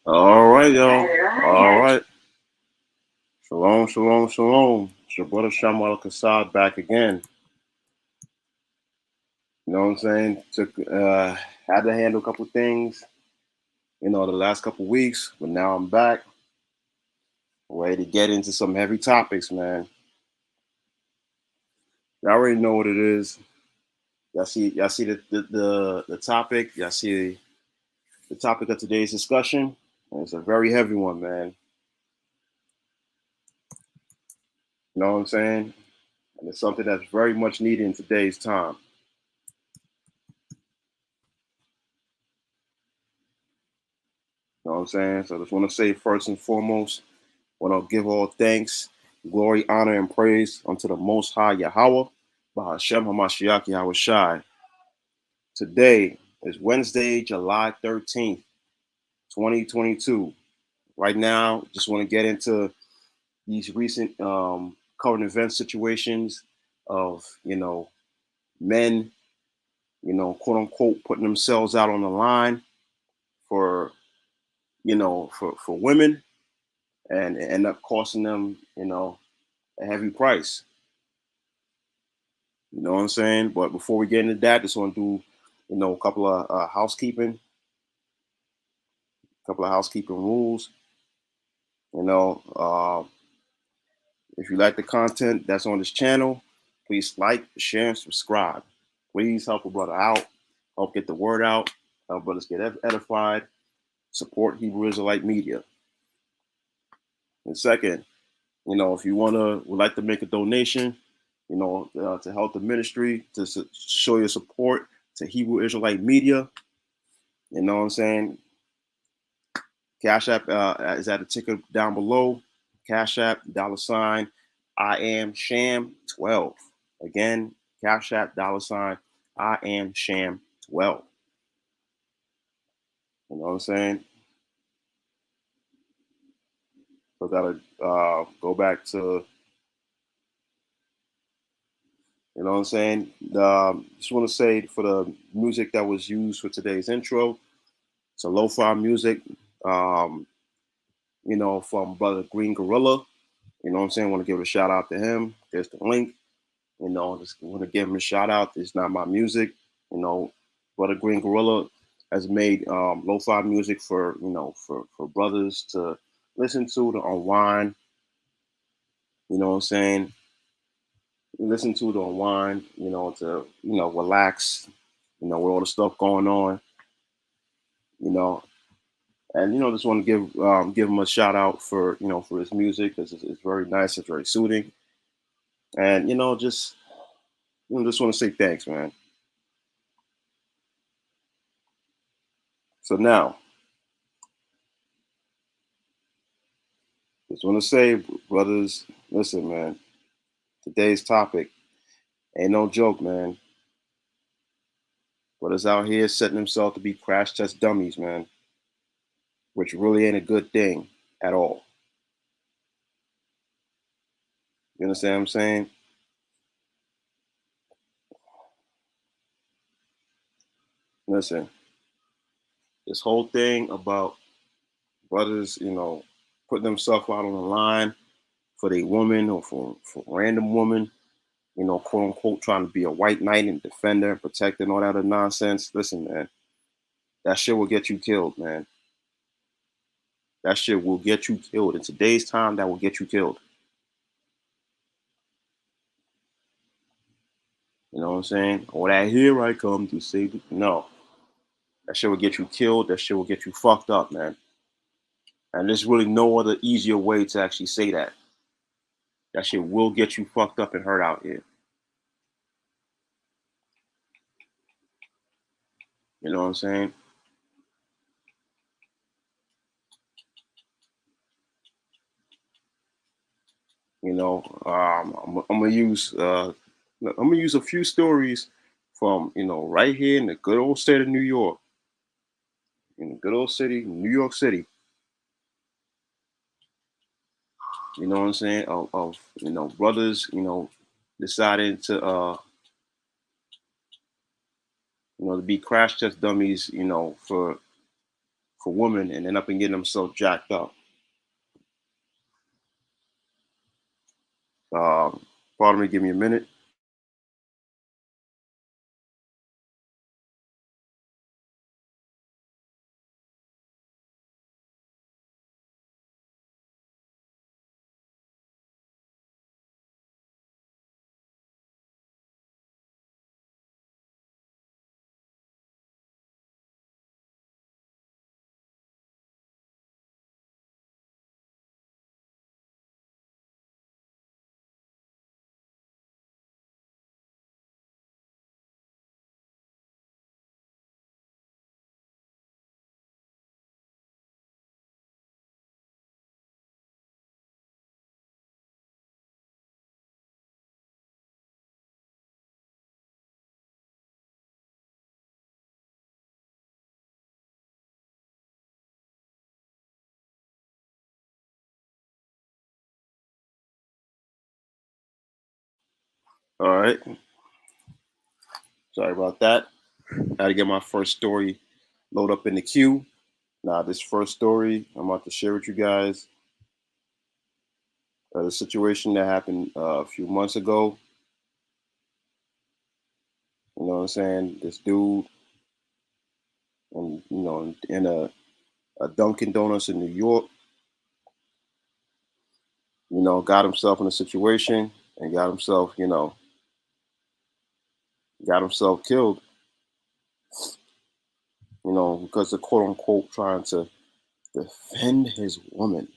All right, y'all. All right. Shalom, shalom, shalom. It's your brother Shamal Kassad back again. You know what I'm saying? Had to handle a couple things, the last couple weeks, but now I'm back, ready to get into some heavy topics, man. Y'all already know what it is. Y'all see the topic. Y'all see the topic of today's discussion. And it's a very heavy one, man. You know what I'm saying? And it's something that's very much needed in today's time. You know what I'm saying? So I just want to say first and foremost, want to give all thanks, glory, honor, and praise unto the Most High Yahweh, Bahashem Hamashiach Yahweh Shai. Today is Wednesday, July 13th, 2022. Right now, just want to get into these recent current event situations of, men, quote unquote, putting themselves out on the line for, for women, and it end up costing them, a heavy price. You know what I'm saying? But before we get into that, just want to do, a couple of housekeeping rules. If you like the content that's on this channel, please like, share, and subscribe. Please help a brother out, help get the word out, help brothers get edified, support Hebrew Israelite media. And second, if you would like to make a donation, to help the ministry, to show your support to Hebrew Israelite media, you know what I'm saying? CashApp is at the ticker down below. CashApp, $ I am Sham 12. Again, CashApp, $ I am Sham 12. You know what I'm saying? So gotta go back to, you know what I'm saying? Just want to say for the music that was used for today's intro, it's lo-fi music, from Brother Green Gorilla. You know what I'm saying? Want to give a shout out to him. There's the link. You know, just want to give him a shout out. It's not my music. You know, Brother Green Gorilla has made lo-fi music for for brothers to listen to unwind. You know what I'm saying? Listen to unwind. To relax. With all the stuff going on. You know, and just want to give him a shout out for for his music because it's very nice. It's very soothing, and just want to say thanks, man. So now, just want to say, brothers, listen, man. Today's topic ain't no joke, man. Brothers out here setting themselves to be crash test dummies, man, which really ain't a good thing at all. You understand what I'm saying? Listen, this whole thing about brothers, putting themselves out on the line for the woman or for random woman, quote unquote, trying to be a white knight and defender and protector and all that other nonsense. Listen, man, that shit will get you killed, man. That shit will get you killed. In today's time, that will get you killed. You know what I'm saying? Or that here I come to save it. No. That shit will get you killed. That shit will get you fucked up, man. And there's really no other easier way to actually say that. That shit will get you fucked up and hurt out here. You know what I'm saying? I'm gonna use a few stories from right here in the good old state of New York, in the good old city, New York City. You know what I'm saying? Of brothers, deciding to to be crash test dummies, for women and end up and getting themselves jacked up. Um, Pardon me, give me a minute. All right, sorry about that. I had to get my first story load up in the queue. Now, this first story I'm about to share with you guys, the situation that happened a few months ago. You know what I'm saying? This dude, in a Dunkin' Donuts in New York, got himself in a situation and got himself killed, because of quote unquote trying to defend his woman.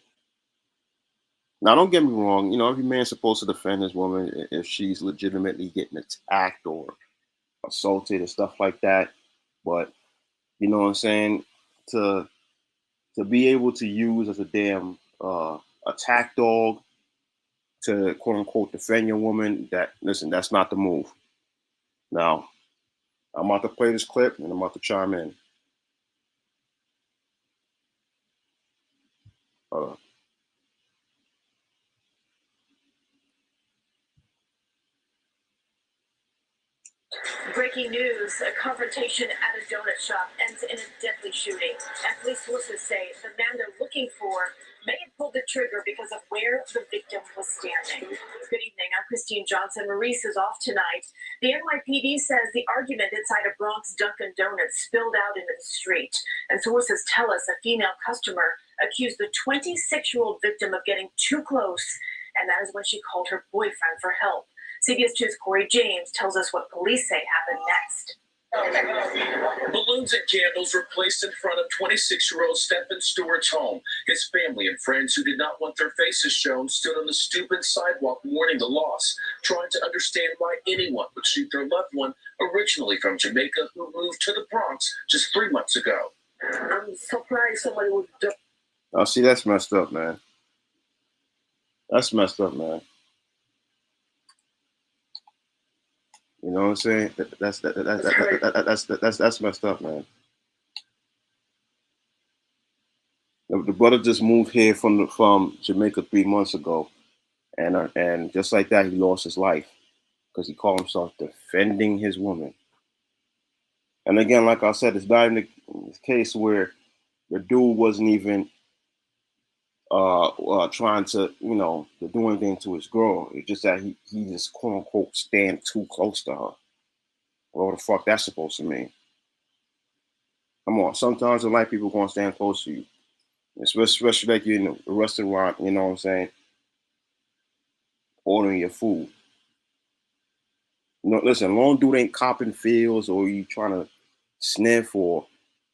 Now, don't get me wrong. Every man's supposed to defend his woman if she's legitimately getting attacked or assaulted and stuff like that. But you know what I'm saying? To to be able to use as a damn attack dog to quote unquote defend your woman, that listen, that's not the move. Now, I'm about to play this clip and I'm about to chime in. Uh, Breaking news, a confrontation at a donut shop ends in a deadly shooting. And police sources say the man they're looking for may have pulled the trigger because of where the victim was standing. Good evening, I'm Christine Johnson. Maurice is off tonight. The NYPD says the argument inside a Bronx Dunkin Donuts spilled out into the street. And sources tell us a female customer accused the 26-year-old victim of getting too close, and that is when she called her boyfriend for help. CBS 2's Corey James tells us what police say happened next. Balloons and candles were placed in front of 26-year-old Stephen Stewart's home. His family and friends who did not want their faces shown stood on the stoop and sidewalk mourning the loss, trying to understand why anyone would shoot their loved one, originally from Jamaica, who moved to the Bronx just 3 months ago. I'm surprised somebody would do. Oh, see, that's messed up, man. That's messed up, man. You know what I'm saying? That's messed up, man. The brother just moved here from Jamaica 3 months ago, and just like that, he lost his life because he called himself defending his woman. And again, like I said, it's not even the case where the dude wasn't even trying to, to do anything to his girl. It's just that he just quote unquote stand too close to her. What the fuck that's supposed to mean? Come on, sometimes in life people gonna stand close to you, especially like you're in a restaurant. You know what I'm saying? Ordering your food. Listen, long dude ain't copping feels or you trying to sniff or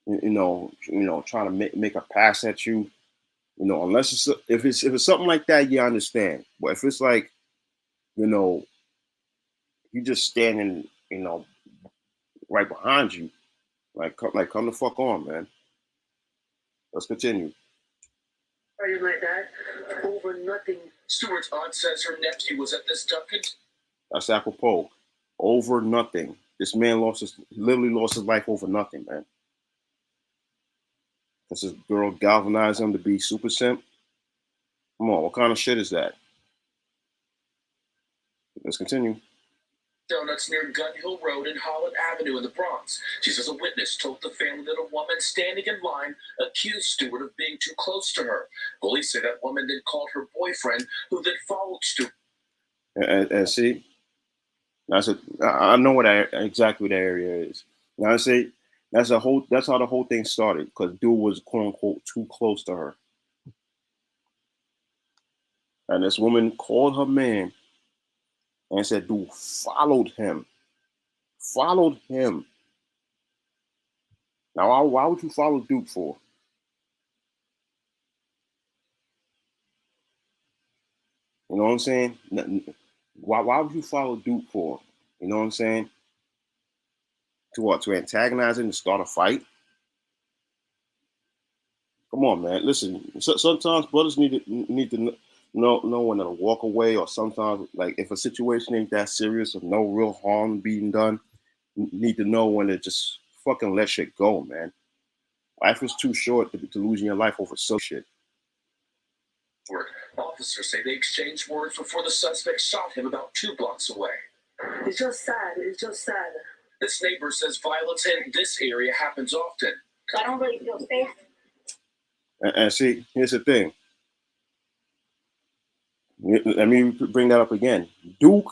trying to make a pass at you. Unless if it's something like that, you understand. But if it's like, you just standing, right behind you, come the fuck on, man. Let's continue. Are you like that? Over nothing. Stewart's aunt says her nephew was at this Dunkin. That's apropos. Over nothing. This man literally lost his life over nothing, man. Because his girl galvanized him to be super simp. Come on, what kind of shit is that? Let's continue. Donuts near Gun Hill Road and Holland Avenue in the Bronx. She says a witness told the family that a woman standing in line accused Stewart of being too close to her. Police say that woman then called her boyfriend, who then followed Stewart. And see, I know exactly what that area is. Now I say that's how the whole thing started because dude was quote unquote too close to her, and this woman called her man and said dude followed him. Now why would you follow Duke for? You know what I'm saying? Why would you follow Duke for? You know what I'm saying? To what? To antagonize him and start a fight? Come on, man. Listen, sometimes brothers need to know when to walk away, or sometimes like if a situation ain't that serious or no real harm being done, need to know when to just fucking let shit go, man. Life is too short to losing your life over so shit. Officers say they exchanged words before the suspect shot him about 2 blocks away. It's just sad. It's just sad. This neighbor says violence in this area happens often. I don't really feel safe. And see, here's the thing. Let me bring that up again. Duke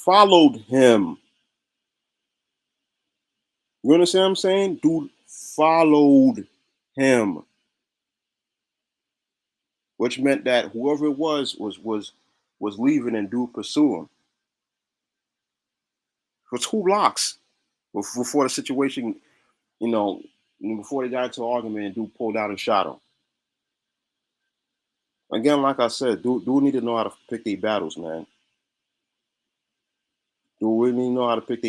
followed him. You understand what I'm saying? Dude followed him, which meant that whoever it was leaving and dude pursue him for 2 blocks before the situation, before they got into an argument and dude pulled out and shot him. Again, like I said, dude need to know how to pick their battles, man. Dude really know how to pick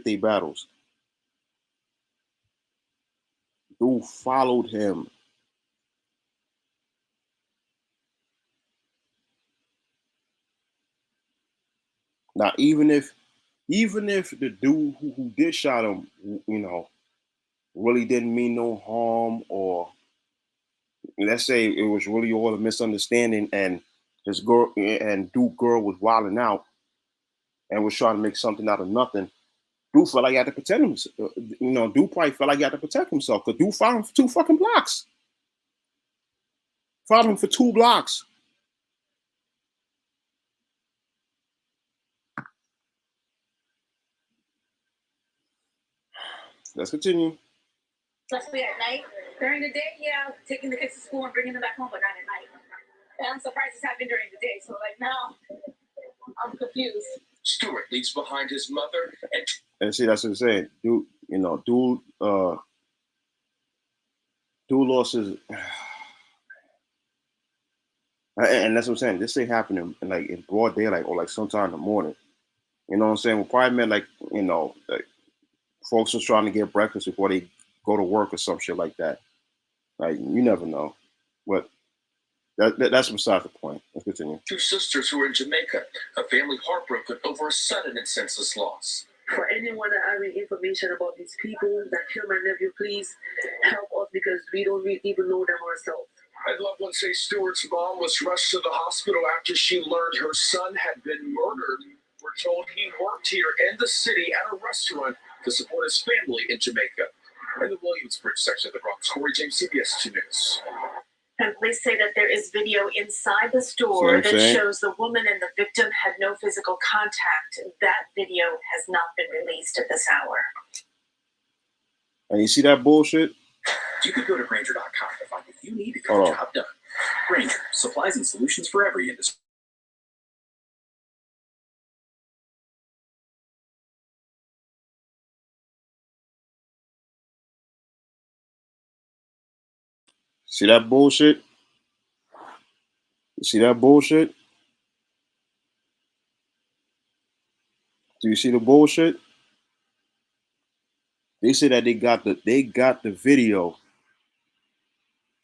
their battles. Dude followed him. Now, even if the dude who did shot him, really didn't mean no harm, or let's say it was really all a misunderstanding, and his girl was wilding out and was trying to make something out of nothing, Dude felt like he had to protect himself. Dude probably felt like he had to protect himself because dude followed him for 2 fucking blocks. Followed him for 2 blocks. Let's continue. Especially at night. During the day, yeah, taking the kids to school and bringing them back home, but not at night. And I'm surprised it's happening during the day. So like now, I'm confused. Stewart leaves behind his mother and see that's what I'm saying. Dude, dude lost his, and that's what I'm saying. This thing happened in broad daylight or like sometime in the morning. You know what I'm saying? We probably meant like folks was trying to get breakfast before they go to work or some shit like that. Like you never know, but that's beside the point. Let's continue. 2 sisters who were in Jamaica, a family heartbroken over a sudden and senseless loss. For anyone that having information about these people that killed my nephew, please help us because we don't even know them ourselves. And loved ones say Stewart's mom was rushed to the hospital after she learned her son had been murdered. We're told he worked here in the city at a restaurant to support his family in Jamaica. In the Williamsbridge section of the Bronx, Corey James, CBS 2 News. And police say that there is video inside the store that shows the woman and the victim had no physical contact. That video has not been released at this hour. And you see that bullshit? You could go to Grainger.com to find what you need to get the job done. Grainger, supplies and solutions for every industry. See that bullshit? You see that bullshit? Do you see the bullshit? They say that they got the video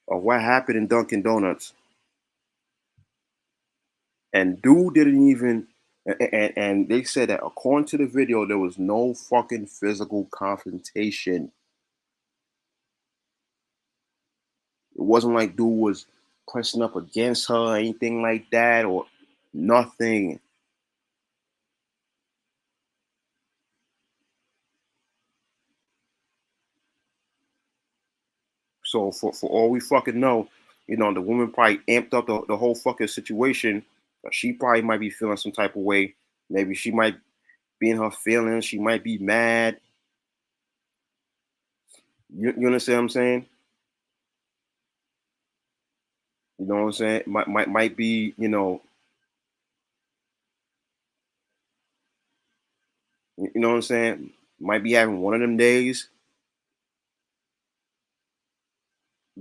of what happened in Dunkin' Donuts. And dude didn't even and they said that according to the video, there was no fucking physical confrontation. It wasn't like dude was pressing up against her or anything like that or nothing. So for all we fucking know, the woman probably amped up the whole fucking situation. She probably might be feeling some type of way. Maybe she might be in her feelings. She might be mad. You understand what I'm saying? You know what I'm saying? Might be, you know what I'm saying? Might be having one of them days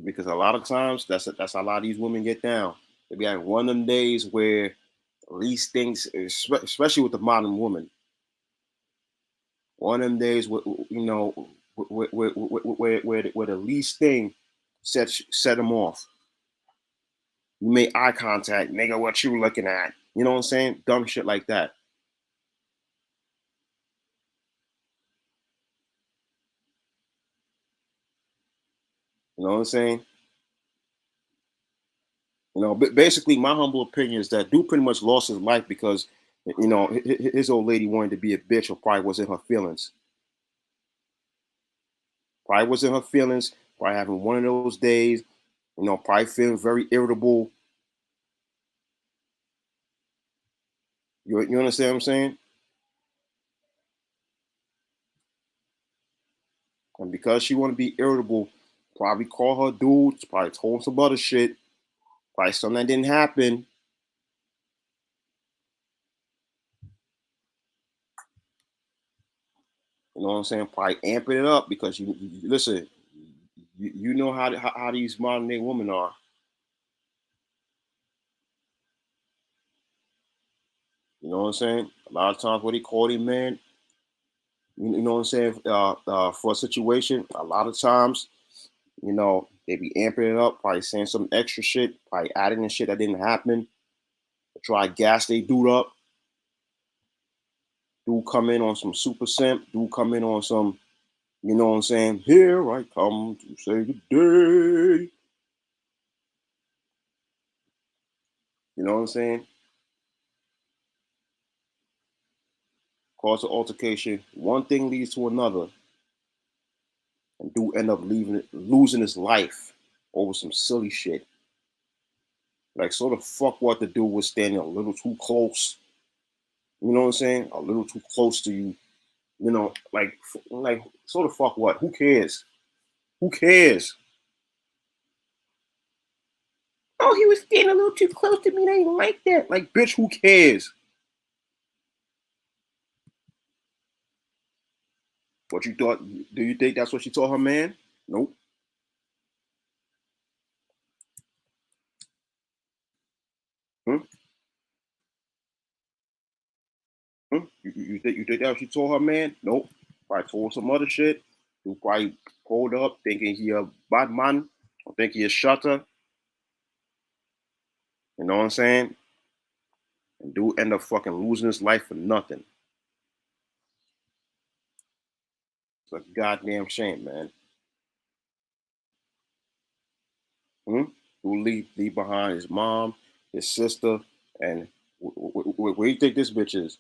because a lot of times that's how a lot of these women get down. They be having one of them days where these things, especially with the modern woman, one of them days where where the least thing set them off. You make eye contact, nigga, what you looking at? You know what I'm saying? Dumb shit like that. You know what I'm saying? But basically, my humble opinion is that dude pretty much lost his life because, his old lady wanted to be a bitch or probably was in her feelings. Probably was in her feelings, probably having one of those days, probably feeling very irritable. You understand what I'm saying? And because she want to be irritable, probably call her dudes, probably told him some other shit, probably something that didn't happen. You know what I'm saying? Probably amping it up because you listen. You know how these modern day women are. You know what I'm saying? A lot of times, what they call him, man. You know what I'm saying? For a situation, a lot of times, they be amping it up, probably saying some extra shit, probably adding in shit that didn't happen. Try gas they dude up. Dude come in on some super simp. Dude come in on some, you know what I'm saying? Here I come to say good day. You know what I'm saying? cause an altercation. One thing leads to another, and dude end up losing his life over some silly shit. Like, so the fuck what the dude was standing a little too close. You know what I'm saying? A little too close to you. You know, like so the fuck what? Who cares? Who cares? Oh, he was standing a little too close to me. They ain't like that. Like, bitch, who cares? What you thought? Do you think that's what she told her man? Nope. Hmm? Hmm? You think that what she told her man? Nope. Probably told some other shit. Who probably pulled up thinking he a bad man or think he a shutter. You know what I'm saying? And dude end up fucking losing his life for nothing. It's a goddamn shame, man. Hmm? Who leave behind his mom, his sister, and where do you think this bitch is?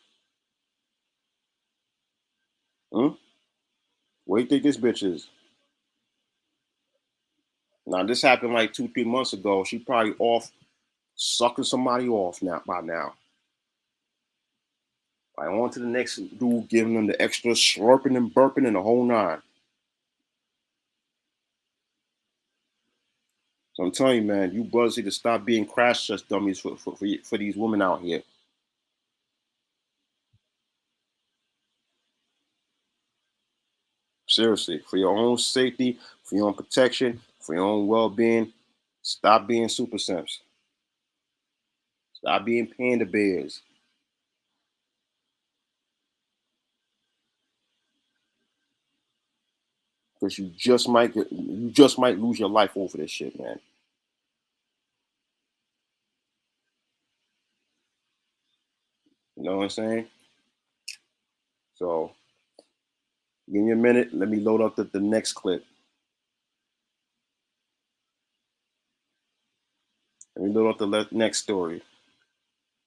Hmm? Where do you think this bitch is? Now this happened like 2, 3 months ago. She probably off sucking somebody off now by now. Like on to the next dude, giving them the extra slurping and burping and the whole nine. So I'm telling you, man, you brothers need to stop being crash test dummies for these women out here. Seriously, for your own safety, for your own protection, for your own well-being, stop being super simps. Stop being panda bears. Because you just might lose your life over this shit, man. You know what I'm saying? So give me a minute. Let me load up the next clip. Let me load up the next story.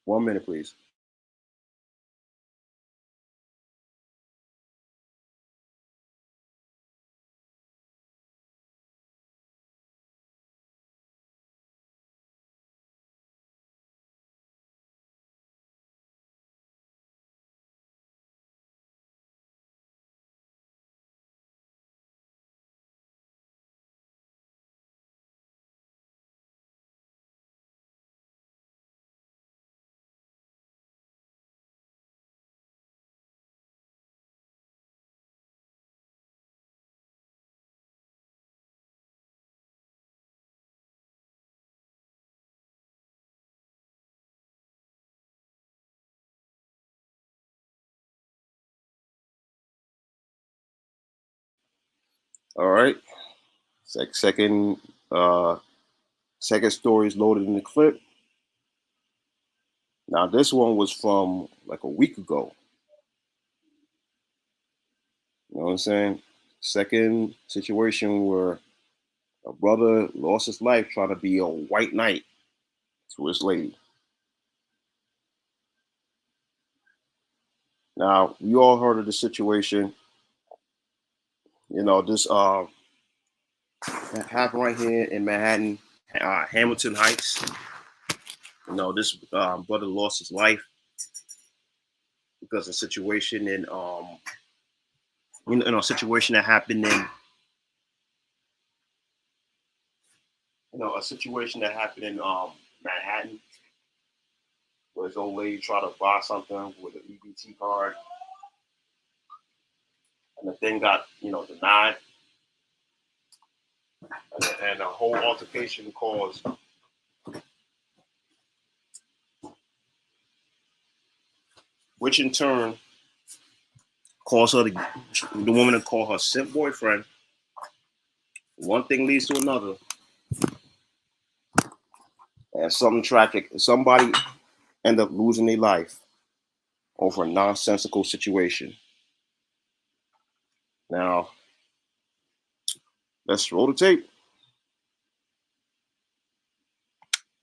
1 minute, please. All right. Second uh second story is loaded in the clip. Now this one was from like a week ago. You know what I'm saying? Second situation where a brother lost his life trying to be a white knight to his lady. Now we all heard of the situation. You know this happened right here in Manhattan, Hamilton Heights. You know this brother lost his life because of a situation in a situation that happened in a situation that happened in Manhattan, where his old lady tried to buy something with an EBT card, and the thing got denied, and the whole altercation caused, which in turn caused the woman to call her simp boyfriend. One thing leads to another, and something tragic. Somebody end up losing their life over a nonsensical situation. Now, let's roll the tape.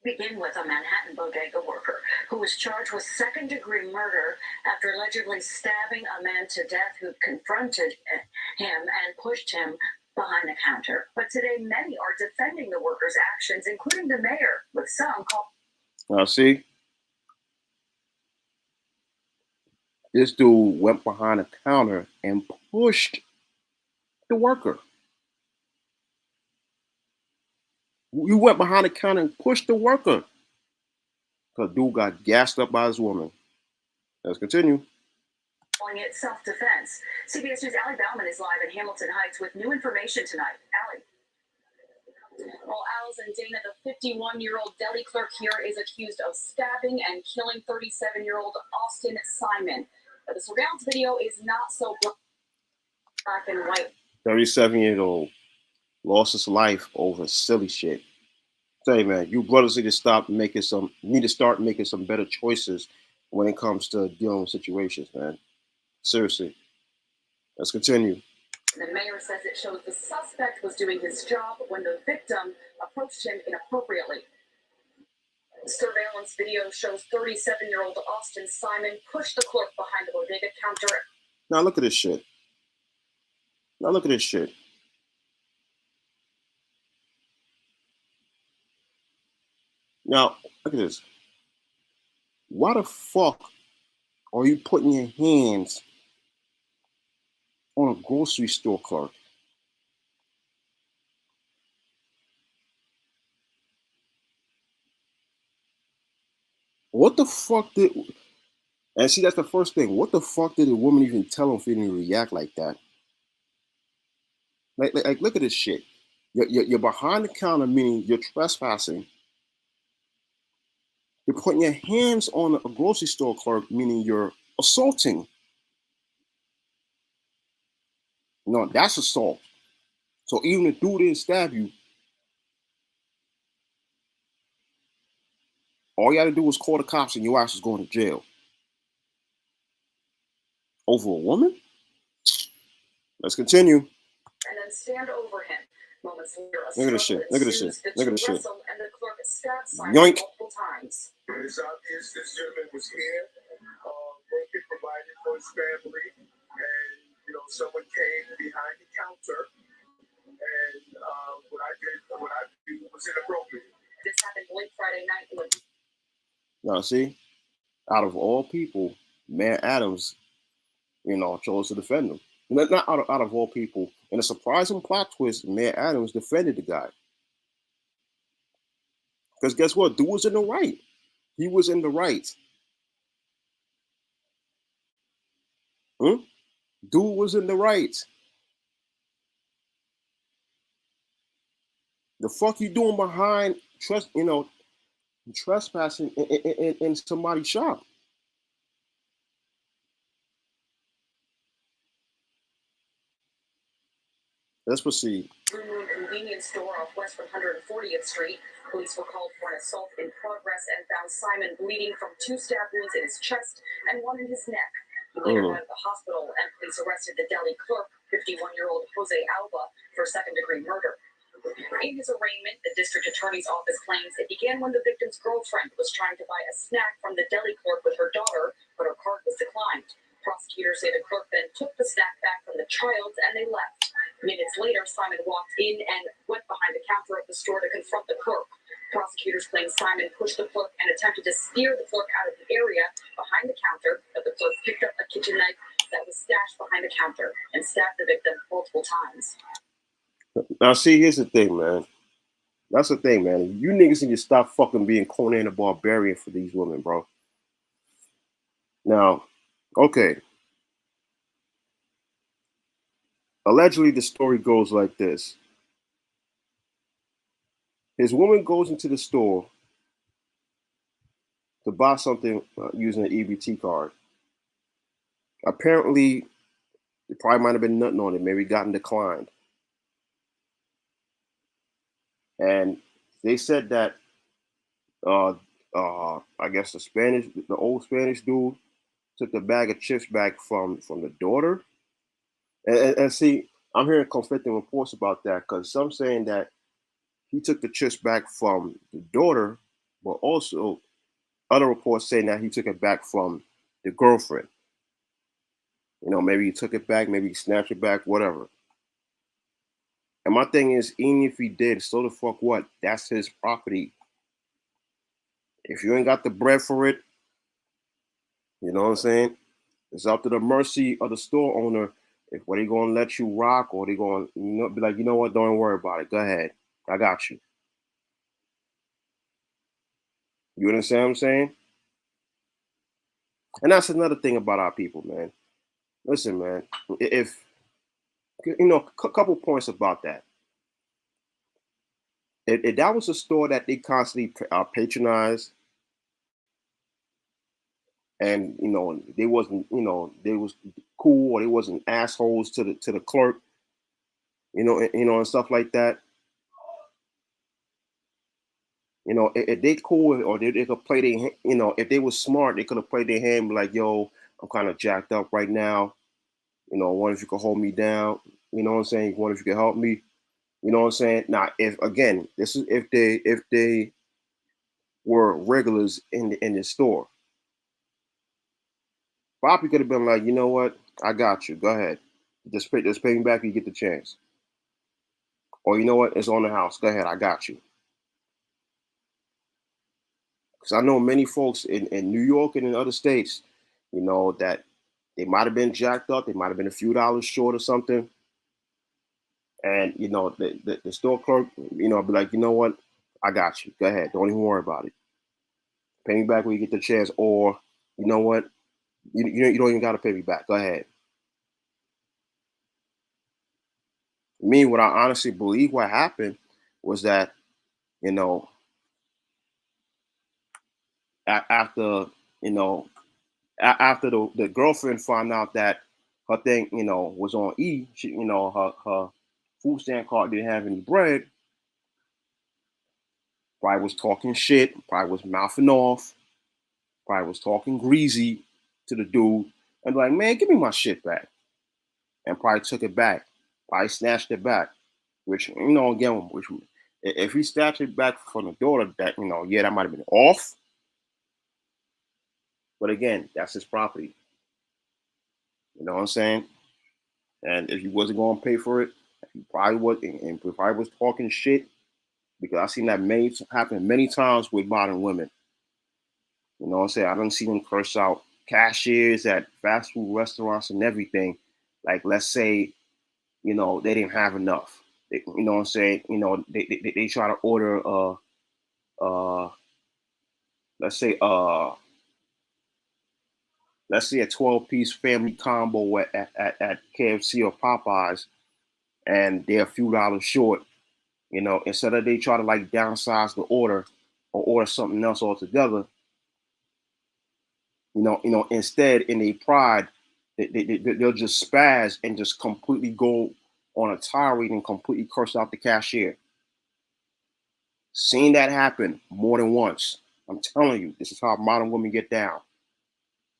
Begin with a Manhattan bodega worker who was charged with second-degree murder after allegedly stabbing a man to death who confronted him and pushed him behind the counter. But today, many are defending the workers' actions, including the mayor, with some call. Now, see, this dude went behind the counter and pushed the worker. You went behind the counter and pushed the worker. Because dude got gassed up by his woman. Let's continue. Calling it self-defense. CBS News' Allie Bauman is live in Hamilton Heights with new information tonight. Allie. Well, Al's and Dana, the 51-year-old deli clerk here, is accused of stabbing and killing 37-year-old Austin Simon. But the surveillance video is not so black and white. 37-year-old lost his life over silly shit. Say, man, you brothers need to start making some better choices when it comes to dealing with situations, man. Seriously. Let's continue. The mayor says it shows the suspect was doing his job when the victim approached him inappropriately. The surveillance video shows 37-year-old Austin Simon push the clerk behind the bodega counter. Now look at this shit. Now look at this shit. Now, look at this. Why the fuck are you putting your hands on a grocery store clerk? What the fuck did... And see, that's the first thing. What the fuck did the woman even tell him for him to react like that? Like look at this shit. You're behind the counter, meaning you're trespassing. You're putting your hands on a grocery store clerk, meaning you're assaulting. No, that's assault. So even if dude didn't stab you, all you had to do was call the cops and your ass is going to jail. Over a woman? Let's continue. And then stand over him. Moments later, look at this shit. Look at this shit. Look at this shit. And the clerk stabbed Simon Yoink. multiple times. It's obvious this gentleman was here, working, providing for his family, and someone came behind the counter, and what I did was inappropriate. This happened late Friday night. Now see, out of all people, Mayor Adams, chose to defend him. Not out of all people. In a surprising plot twist, Mayor Adams defended the guy. Because guess what? Dude was in the right. He was in the right. Dude was in the right. The fuck you doing behind trespassing in somebody's shop? Let's proceed. Blue Moon convenience store off West 140th Street. Police were called for an assault in progress and found Simon bleeding from 2 stab wounds in his chest and 1 in his neck. He later went to the hospital, and police arrested the deli clerk, 51-year-old Jose Alba, for second-degree murder. In his arraignment, the district attorney's office claims it began when the victim's girlfriend was trying to buy a snack from the deli clerk with her daughter, but her card was declined. Prosecutors say the clerk then took the snack back from the child and they left. Minutes later, Simon walked in and went behind the counter of the store to confront the clerk. Prosecutors claim Simon pushed the clerk and attempted to steer the clerk out of the area behind the counter, but the clerk picked up a kitchen knife that was stashed behind the counter and stabbed the victim multiple times. Now, see, here's the thing, man. That's the thing, man. You niggas need to stop fucking being Conan the Barbarian for these women, bro. Now, okay. Allegedly, the story goes like this. His woman goes into the store to buy something using an EBT card. Apparently, it probably might have been nothing on it. Maybe gotten declined. And they said that, I guess the old Spanish dude took the bag of chips back from the daughter. And see, I'm hearing conflicting reports about that because some saying that he took the chips back from the daughter, but also Other reports saying that he took it back from the girlfriend. Maybe he took it back, maybe he snatched it back, whatever. And my thing is, even if he did, so the fuck what? That's his property. If you ain't got the bread for it, you know what I'm saying? It's up to the mercy of the store owner if what they gonna let you rock or they gonna be like, you know what, don't worry about it. Go ahead. I got you. You understand what I'm saying? And that's another thing about our people, man. Listen, man, if a couple points about that. If that was a store that they constantly patronize, and they wasn't, they was cool, or they wasn't assholes to the clerk, and stuff like that. If they cool, or they could play their, if they was smart, they could have played their hand, like, yo, I'm kind of jacked up right now. I wonder if you could hold me down. You know what I'm saying? I wonder if you could help me. You know what I'm saying? Now, if again, this is if they were regulars in the store, Bobby could have been like, you know what? I got you. Go ahead. Just pay me back when you get the chance. Or you know what? It's on the house. Go ahead. I got you. Because I know many folks in New York and in other states, that they might have been jacked up. They might have been a few dollars short or something. And, the store clerk, be like, you know what? I got you. Go ahead. Don't even worry about it. Pay me back when you get the chance. Or, you know what? You don't even got to pay me back. Go ahead. Me, what I honestly believe what happened was that, you know, after, you know, after the girlfriend found out that her thing, was on E, she, her food stamp card didn't have any bread, probably was talking shit, probably was mouthing off, probably was talking greasy to the dude, and like, man, give me my shit back, and probably took it back, probably snatched it back, which, again, which if he snatched it back from the daughter, that, yeah, that might have been off, but again, that's his property. You know what I'm saying? And if he wasn't going to pay for it, he probably was, and probably was talking shit, because I've seen that happen many times with modern women. You know what I'm saying? I don't see them curse out cashiers at fast food restaurants and everything. Like, let's say, they didn't have enough. You know what I'm saying? They try to order, uh, let's say, uh, let's say a 12-piece family combo at KFC or Popeyes, and they're a few dollars short. Instead of they try to like downsize the order or order something else altogether, instead in their pride, they'll just spaz and just completely go on a tirade and completely curse out the cashier. Seen that happen more than once. I'm telling you, this is how modern women get down.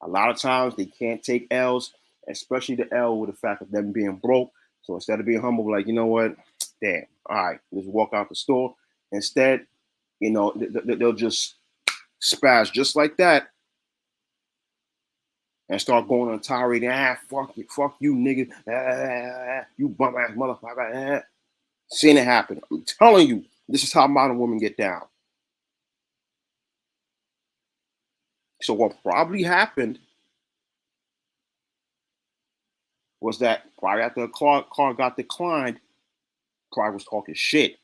A lot of times they can't take L's, especially the L with the fact of them being broke. So instead of being humble, like, you know what, damn, all right, let's walk out the store. Instead, they'll just spaz just like that and start going on a tirade. Fuck you, nigga, you bum ass motherfucker. Seeing it happen. I'm telling you, this is how modern women get down. So what probably happened was that probably after the car got declined, probably was talking shit.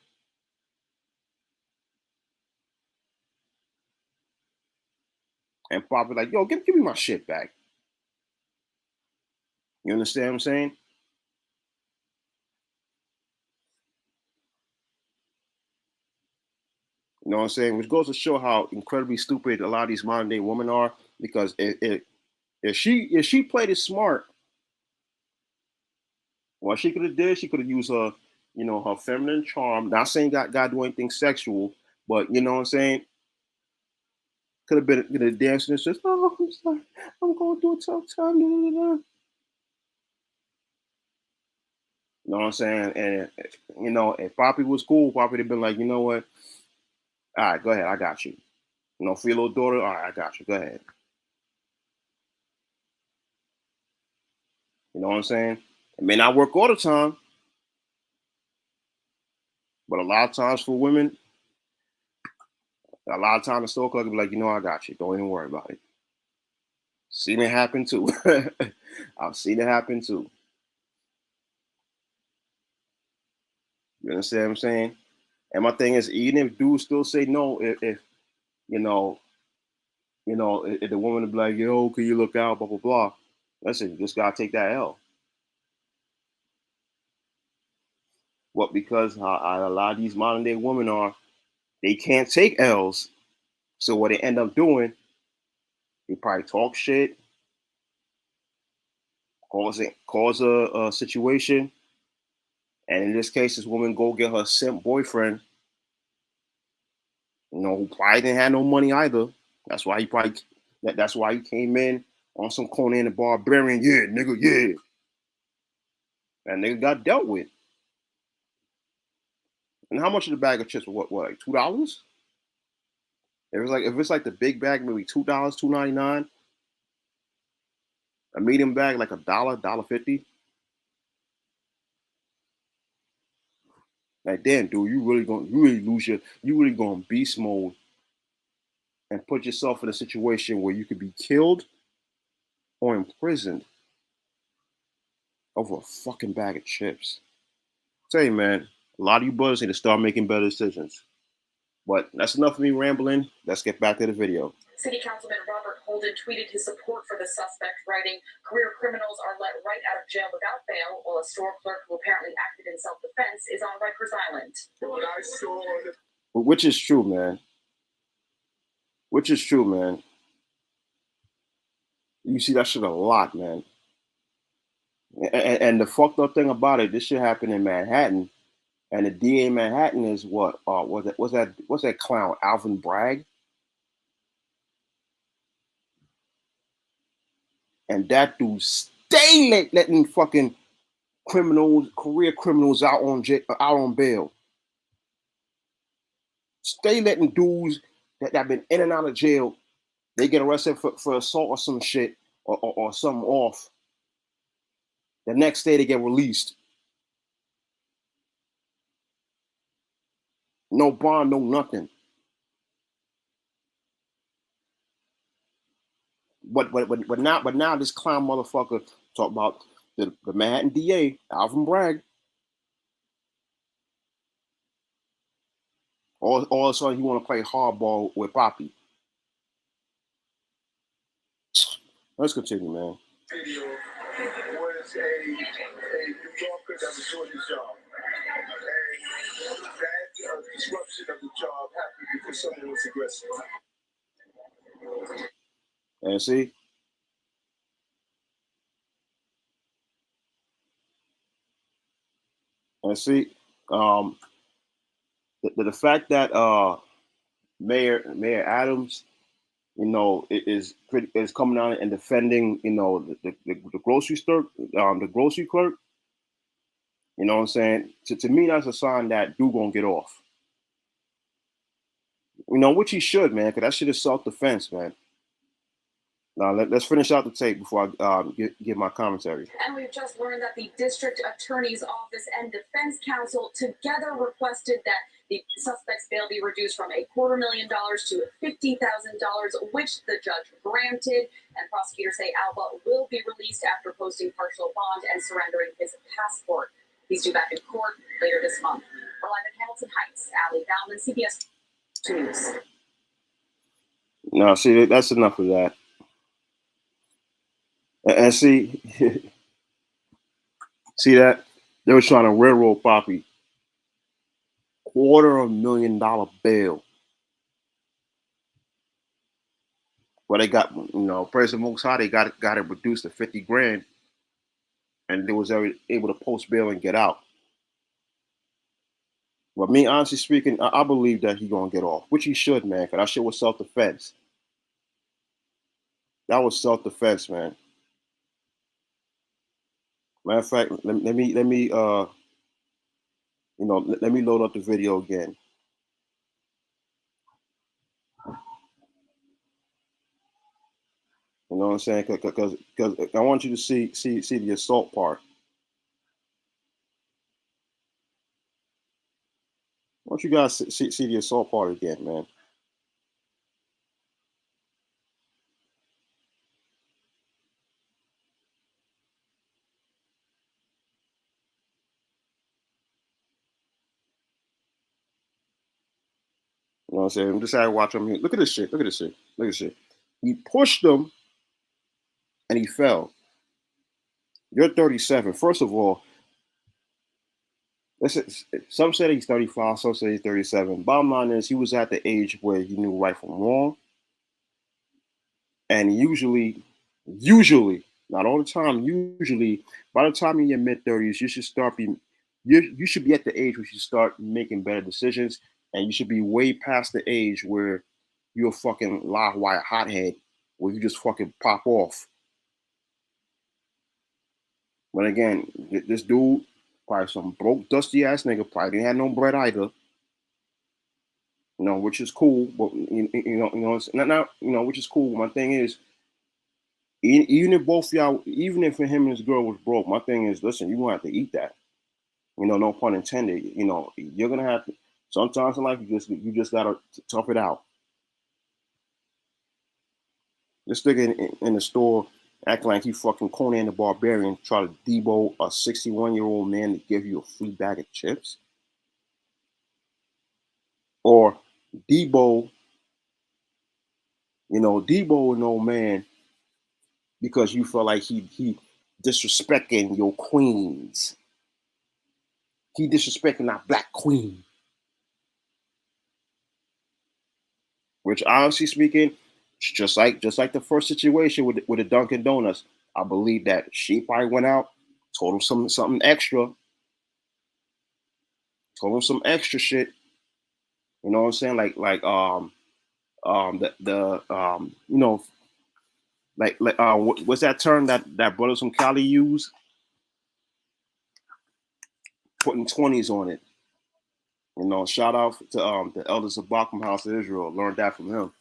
And probably like, yo, give me my shit back. You understand what I'm saying? You know what I'm saying? Which goes to show how incredibly stupid a lot of these modern day women are. Because if she played it smart, what she could have did, she could have used her, her feminine charm. Not saying God do anything sexual, but you know what I'm saying? Could have been dancing and just, oh, I'm sorry, I'm going through a tough time. You know what I'm saying? And if Poppy was cool, Poppy would have been like, you know what? All right, go ahead, I got you. You know, for your little daughter, all right, I got you. Go ahead. You know what I'm saying? It may not work all the time, but a lot of times for women, a lot of times the store clerk will be like, you know, I got you. Don't even worry about it. Seen it happen too. I've seen it happen too. You understand what I'm saying? And my thing is, even if dudes still say no, if you know, if the woman be like, yo, can you look out, blah blah blah. Listen, you just gotta take that L. What? Because how a lot of these modern day women are, they can't take L's. So what they end up doing, they probably talk shit, cause a situation, and in this case, this woman go get her simp boyfriend, you know, who probably didn't have no money either. That's why he probably that's why he came in on some Conan the Barbarian, yeah, nigga, yeah. And nigga got dealt with. And how much is the bag of chips? What like $2? If it's like the big bag, maybe $2, $2.99. A medium bag like $1.50. Like damn, dude, you really lose you really going beast mode and put yourself in a situation where you could be killed or imprisoned over a fucking bag of chips. Tell you, man, a lot of you brothers need to start making better decisions. But that's enough of me rambling. Let's get back to the video. City Councilman Robert Holden tweeted his support for the suspect, writing, "Career criminals are let right out of jail without bail, while a store clerk who apparently acted in self-defense is on Rikers Island." Which is true, man. Which is true, man. You see that shit a lot, man. And the fucked up thing about it, this shit happened in Manhattan, and the DA in Manhattan is what? What's that clown, Alvin Bragg? And that dude stay letting fucking criminals, career criminals out on bail. Stay letting dudes that been in and out of jail, they get arrested for assault or some shit or something off. The next day they get released. No bond, no nothing. But now this clown motherfucker talk about the Manhattan DA, Alvin Bragg. All of a sudden he want to play hardball with Poppy. Let's continue, man. Video was a New Yorker that was doing his job. And that disruption of the job happened because someone was aggressive. And see? And see, the fact that Mayor Adams, you know, is coming out and defending, you know, the grocery store, the grocery clerk. You know what I'm saying? To me, that's a sign that dude gonna get off. You know, which he should, man, because that shit is self defense, man. Now let's finish out the tape before I give my commentary. And we've just learned that the district attorney's office and defense counsel together requested that the suspect's bail be reduced from $250,000 to $50,000, which the judge granted. And prosecutors say Alba will be released after posting partial bond and surrendering his passport. He's due back in court later this month. For live in Hamilton Heights, Ali Bauman, CBS 2 News. No, see, that's enough of that. And see, see that they were trying to railroad Poppy. $250,000 bail. Well, they got, you know, President Most High, they got it reduced to 50 grand, and they was able to post bail and get out. But me, honestly speaking, I believe that he gonna get off, which he should, man, because that shit was self defense. That was self defense, man. Matter of fact, let me let me load up the video again. You know what I'm saying? Because I want you to see the assault part. I want you guys to see the assault part again, man. You know what I'm saying? Just had to watch him. Look at this shit. Look at this shit. Look at this shit. He pushed him and he fell. You're 37. First of all, some said he's 35, some say he's 37. Bottom line is he was at the age where he knew right from wrong. And usually, not all the time, usually, by the time you're in your mid-30s, you should start being you should be at the age where you start making better decisions, and you should be way past the age where you're a fucking live wire hothead, where you just fucking pop off. But again, this dude, probably some broke, dusty ass nigga, probably didn't have no bread either. You know, which is cool, but which is cool. My thing is, even if both y'all, even if him and his girl was broke, my thing is, listen, you gonna have to eat that. You know, no pun intended. You know, you're gonna have to. Sometimes in life, you just gotta tough it out. This nigga in the store acting like he fucking Conan the Barbarian, try to debo a 61-year-old man to give you a free bag of chips, or debo, debo an old man because you feel like he disrespecting your queens. He disrespecting our black queen. Which honestly speaking, just like the first situation with the Dunkin' Donuts, I believe that she probably went out, told him something extra, told him some extra shit. You know what I'm saying? What's that term that brothers from Cali use? Putting 20s on it. You know, shout out to the elders of Bachman House of Israel. Learned that from him.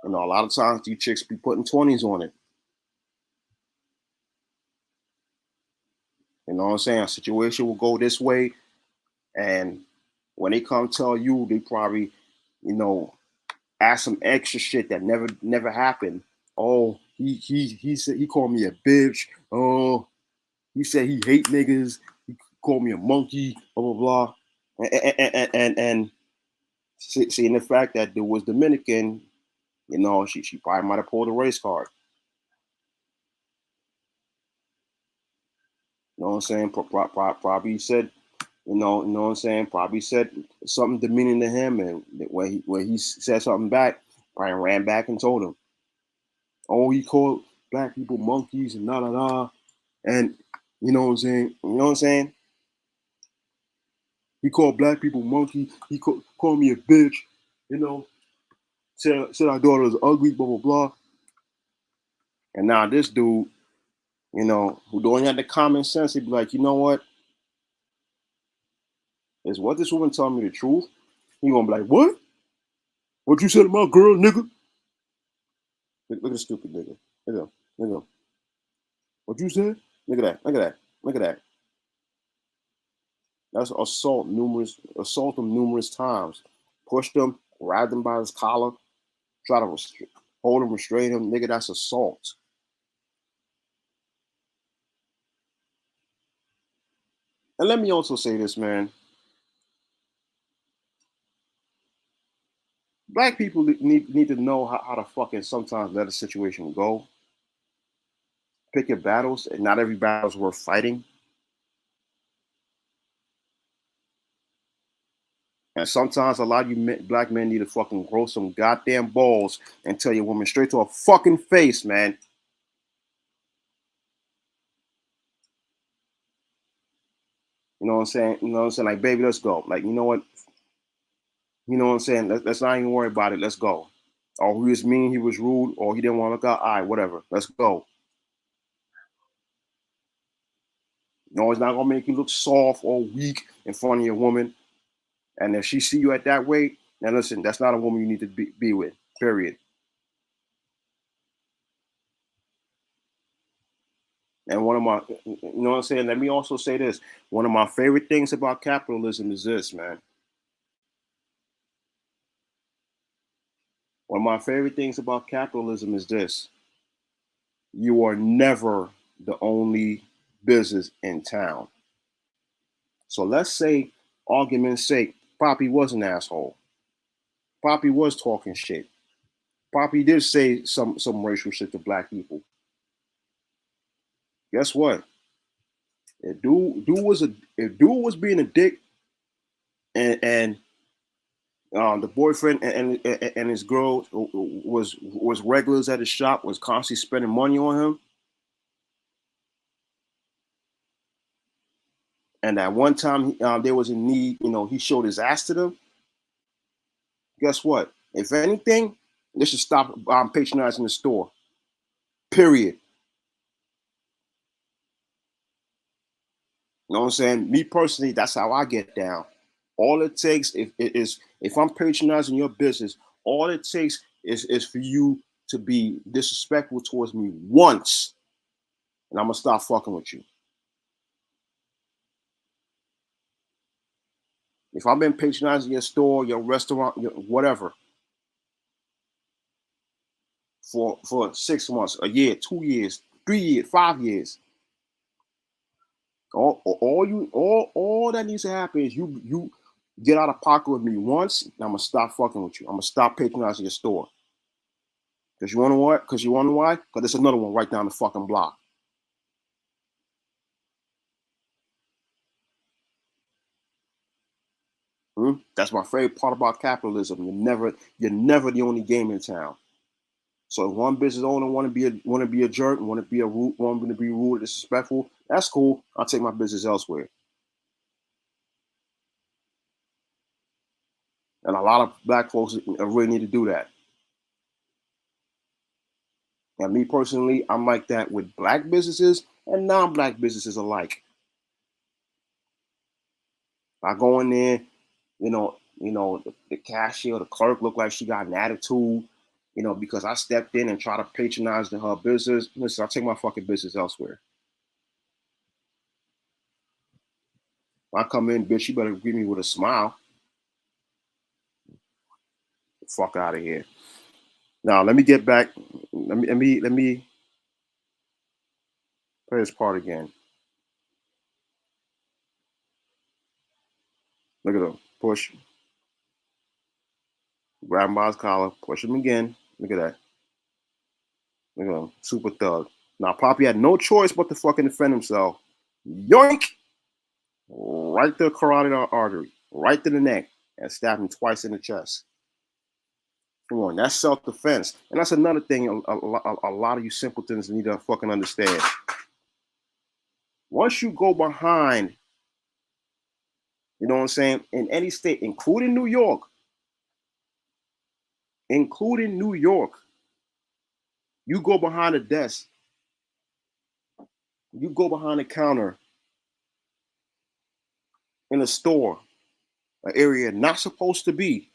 You know, a lot of times these chicks be putting 20s on it. You know what I'm saying? A situation will go this way, and when they come tell you, they probably, you know, ask some extra shit that never happened. Oh, he said he called me a bitch. Oh, he said he hate niggas. He called me a monkey. Blah blah blah. And seeing the fact that there was Dominican, you know, she probably might have pulled a race card. You know what I'm saying? Probably said, you know what I'm saying? Probably said something demeaning to him, and when he said something back, probably ran back and told him, "Oh, he called black people monkeys and da da da," and you know what I'm saying? You know what I'm saying? He called black people monkey. He called me a bitch. You know, said our daughter was ugly. Blah blah blah. And now this dude, you know, who don't have the common sense, he'd be like, you know what? Is what this woman telling me the truth? He gonna be like, what? What you said to my girl, nigga? Look at the stupid nigga. Look at him. Look at him. What you said? Look at that. Look at that. Look at that. That's assault him numerous times. Pushed him, grabbed him by his collar, try to hold him, restrain him. Nigga, that's assault. And let me also say this, man. Black people need to know how to fucking sometimes let a situation go. Pick your battles, and not every battle is worth fighting. And sometimes a lot of you black men need to fucking grow some goddamn balls and tell your woman straight to her fucking face, man. You know what I'm saying? You know what I'm saying? Like, baby, let's go. Like, you know what? You know what I'm saying? Let's not even worry about it. Let's go. Or he was mean, he was rude, or he didn't want to look out. All right, whatever. Let's go. No, it's not gonna make you look soft or weak in front of your woman. And if she see you at that weight, now listen, that's not a woman you need to be with. Period. And one of my, you know what I'm saying? Let me also say this. One of my favorite things about capitalism is this, man. One of my favorite things about capitalism is this. You are never the only business in town. So let's say, argument's sake, Poppy was an asshole. Poppy was talking shit. Poppy did say some racial shit to black people. Guess what? If dude was being a dick, and the boyfriend and his girl was regulars at his shop, was constantly spending money on him, and at one time there was a need, he showed his ass to them. Guess what? If anything, they should stop patronizing the store. Period. You know what I'm saying? Me personally, that's how I get down. All it takes if I'm patronizing your business, all it takes is for you to be disrespectful towards me once, and I'm gonna stop fucking with you. If I've been patronizing your store, your restaurant, whatever, for 6 months, a year, 2 years, 3 years, 5 years, all that needs to happen is you get out of pocket with me once, and I'm gonna stop fucking with you. I'm gonna stop patronizing your store. Because you wanna what? Because you wanna why? Because there's another one right down the fucking block. That's my favorite part about capitalism. You're never the only game in town. So if one business owner want to be a jerk, want to be rude, disrespectful, that's cool. I'll take my business elsewhere. And a lot of black folks really need to do that. And me personally, I'm like that with black businesses and non-black businesses alike. I go in there, the cashier, the clerk look like she got an attitude, because I stepped in and try to patronize her business. Listen, I'll take my fucking business elsewhere. If I come in, bitch, you better greet me with a smile. Fuck out of here. Now let me get back. Let me play this part again. Look at him. Push. Grab him by his collar. Push him again. Look at that. Look at him. Super thug. Now Poppy had no choice but to fucking defend himself. Yoink! Right to the carotid artery. Right to the neck. And stabbed him twice in the chest. Come on, that's self-defense. And that's another thing a lot of you simpletons need to fucking understand. Once you go behind, you know what I'm saying, in any state, including New York, you go behind a desk, you go behind a counter in a store, an area not supposed to be.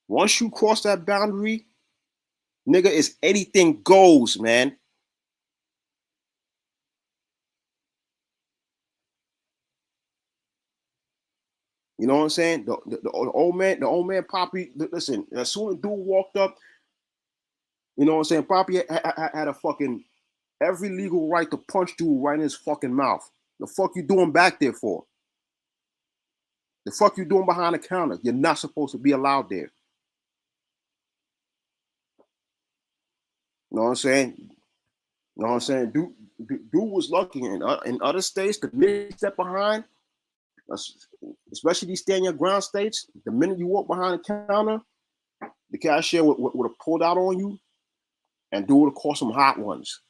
Once you cross that boundary, nigga, it's anything goes, man. You know what I'm saying? The old man, Poppy. Listen, as soon as dude walked up, you know what I'm saying? Poppy had a fucking every legal right to punch dude right in his fucking mouth. The fuck you doing back there for? The fuck you doing behind the counter? You're not supposed to be allowed there. You know what I'm saying? You know what I'm saying? Dude was lucky in other states. The minute you step behind, especially these stand your ground states, the minute you walk behind the counter, the cashier would have pulled out on you, and dude would have caught some hot ones.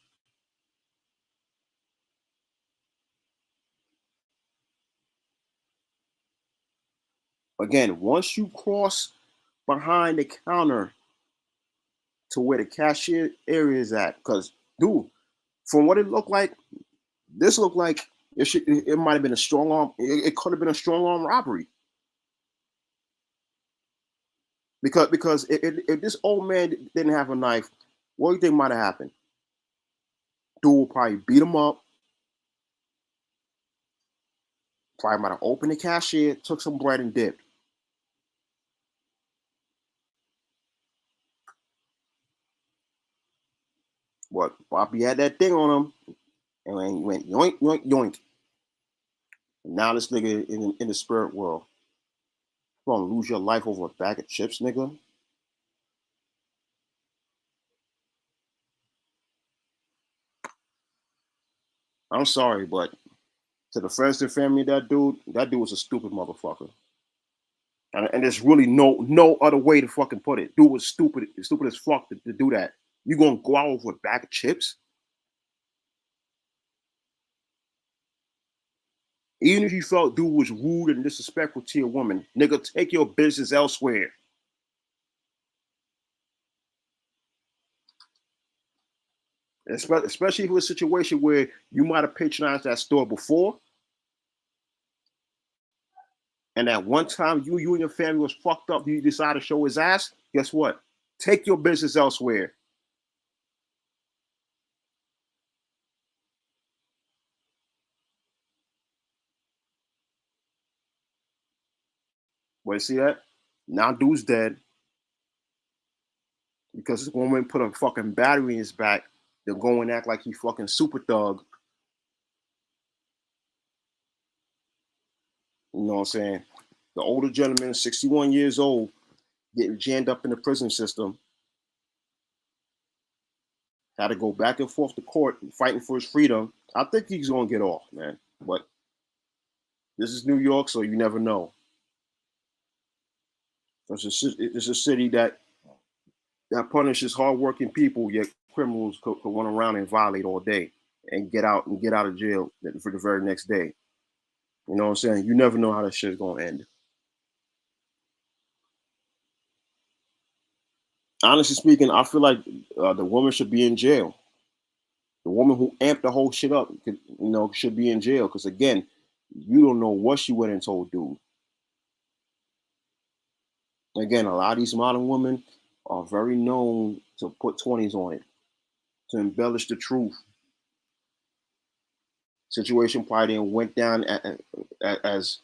Again, once you cross behind the counter to where the cashier area is at, because dude, from what it looked like, this looked like it might have been a strong arm. It could have been a strong arm robbery. Because if this old man didn't have a knife, what do you think might have happened? Dude will probably beat him up, Probably might have opened the cashier, took some bread and dipped. But Bobby had that thing on him, and when he went yoink, yoink, yoink. And now this nigga in the spirit world. You gonna lose your life over a bag of chips, nigga? I'm sorry, but to the friends and family of that dude was a stupid motherfucker. And there's really no other way to fucking put it. Dude was stupid as fuck to do that. You gonna go out with a bag of chips? Even if you felt dude was rude and disrespectful to your woman, nigga, take your business elsewhere. Especially if it was a situation where you might have patronized that store before, and at one time you and your family was fucked up, you decided to show his ass. Guess what? Take your business elsewhere. Well, you see that? Now dude's dead because this woman put a fucking battery in his back. They'll go and act like he fucking super thug. You know what I'm saying? The older gentleman, 61 years old, getting jammed up in the prison system, had to go back and forth to court fighting for his freedom. I think he's gonna get off, man. But this is New York, so you never know. It's a city that punishes hardworking people, yet criminals could run around and violate all day and get out of jail for the very next day. You know what I'm saying? You never know how that shit's gonna end. Honestly speaking, I feel like the woman should be in jail. The woman who amped the whole shit up, should be in jail because again, you don't know what she went and told dude. Again, a lot of these modern women are very known to put 20s on it, to embellish the truth. Situation probably then went down as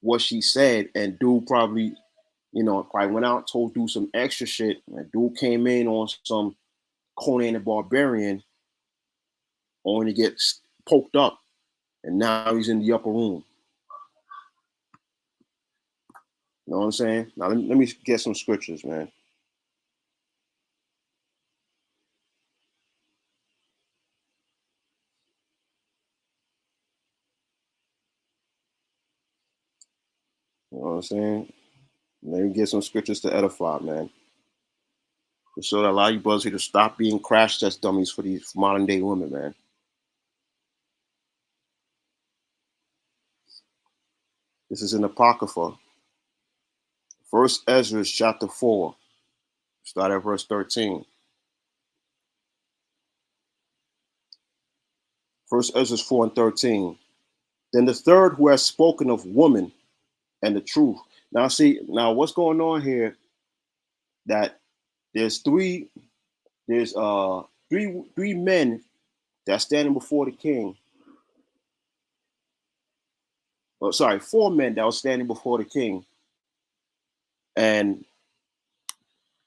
what she said, and dude probably, probably went out, told dude some extra shit, and dude came in on some Conan the Barbarian, only to get poked up, and now he's in the upper room. You know what I'm saying? Now let me get some scriptures, man. You know what I'm saying? Let me get some scriptures to edify, man. To show that a lot of you brothers here to stop being crash test dummies for these modern day women, man. This is in Apocrypha. First Ezra chapter 4. Start at verse 13. First Ezra 4 and 13. Then the third who has spoken of woman and the truth. Now see, what's going on here? That there's three men that's standing before the king. Oh, sorry, 4 men that was standing before the king. And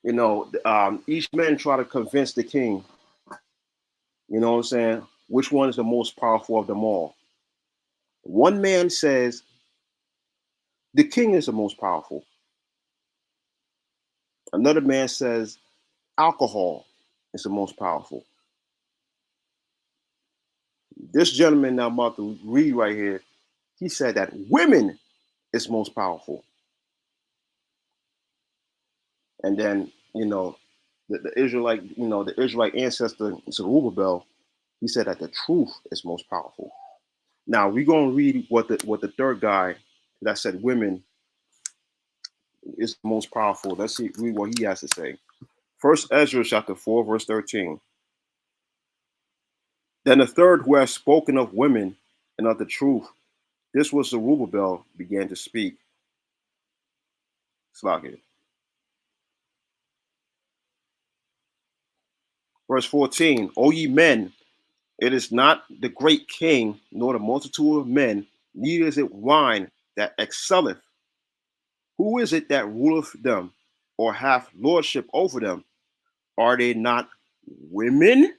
each man try to convince the king, you know what I'm saying, which one is the most powerful of them all. One man says the king is the most powerful. Another man says alcohol is the most powerful. This gentleman that I'm about to read right here, he said that women is most powerful. And then, the Israelite, the Israelite ancestor Zerubbabel, he said that the truth is most powerful. Now we're gonna read what the third guy that said women is most powerful. Let's read what he has to say. First Ezra chapter 4, verse 13. Then the third who has spoken of women and of the truth, this was Zerubbabel, began to speak. Slack it. Verse 14. O ye men, it is not the great king, nor the multitude of men, neither is it wine that excelleth. Who is it that ruleth them, or hath lordship over them? Are they not women?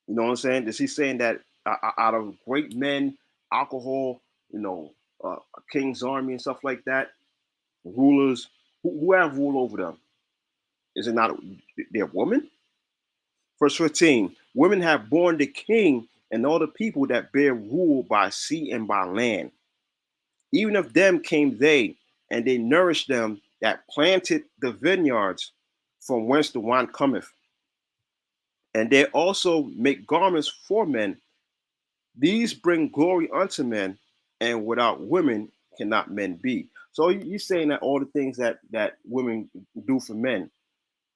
You know what I'm saying? Is he saying that out of great men, alcohol, you know, a king's army and stuff like that, rulers, who have rule over them? Is it not their women? Verse 15, women have borne the king and all the people that bear rule by sea and by land. Even of them came they, and they nourished them that planted the vineyards from whence the wine cometh. And they also make garments for men. These bring glory unto men, and without women cannot men be. So you're saying that all the things that women do for men,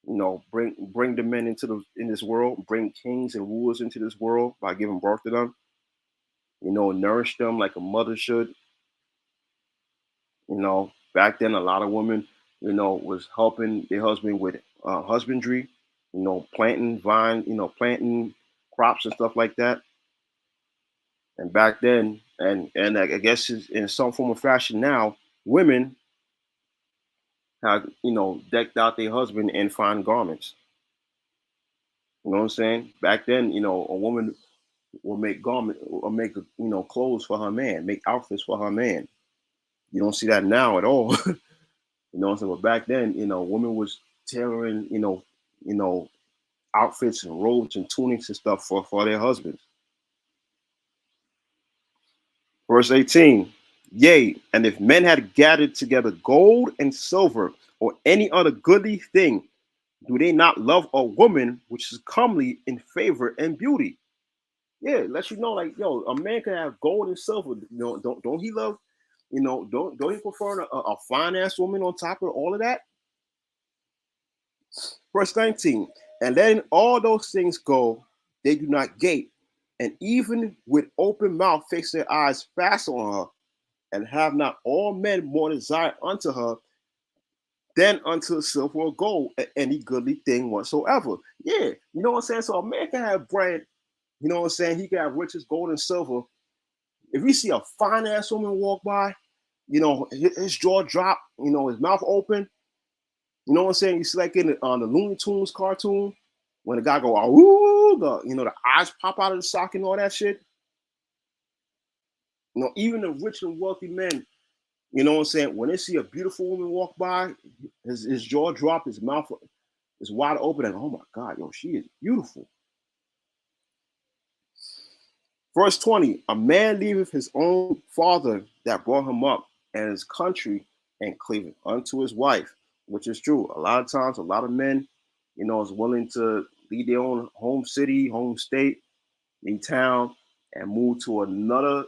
you know, bring the men in this world, bring kings and rulers into this world by giving birth to them, you know, nourish them like a mother should. You know, back then a lot of women, you know, was helping their husband with husbandry, you know, planting vine, you know, planting crops and stuff like that. And back then, and I guess in some form of fashion now, women have, you know, decked out their husband in fine garments. You know what I'm saying? Back then, you know, a woman will make garment or make, you know, clothes for her man, make outfits for her man. You don't see that now at all. You know what I'm saying? But back then, you know, women was tailoring, you know, outfits and robes and tunics and stuff for their husbands. Verse 18, yea, and if men had gathered together gold and silver or any other goodly thing, do they not love a woman which is comely in favor and beauty? Yeah, let you know, like, yo, a man can have gold and silver. You know, don't he love, you know, don't he prefer a fine ass woman on top of all of that? Verse 19, and letting all those things go, they do not gate, and even with open mouth fix their eyes fast on her, and have not all men more desire unto her than unto silver or gold, any goodly thing whatsoever. Yeah, you know what I'm saying? So a man can have bread, you know what I'm saying? He can have riches, gold, and silver. If you see a fine ass woman walk by, you know, his jaw drop, you know, his mouth open. You know what I'm saying? You see like in the Looney Tunes cartoon, when the guy go, oh, you know, the eyes pop out of the socket and all that shit. You know, even the rich and wealthy men, you know what I'm saying? When they see a beautiful woman walk by, his jaw drop, his mouth is wide open, and oh my God, yo, she is beautiful. Verse 20, a man leaveth his own father that brought him up and his country and cleaveth unto his wife, which is true. A lot of times, a lot of men, you know, is willing to leave their own home city, home state, in town, and move to another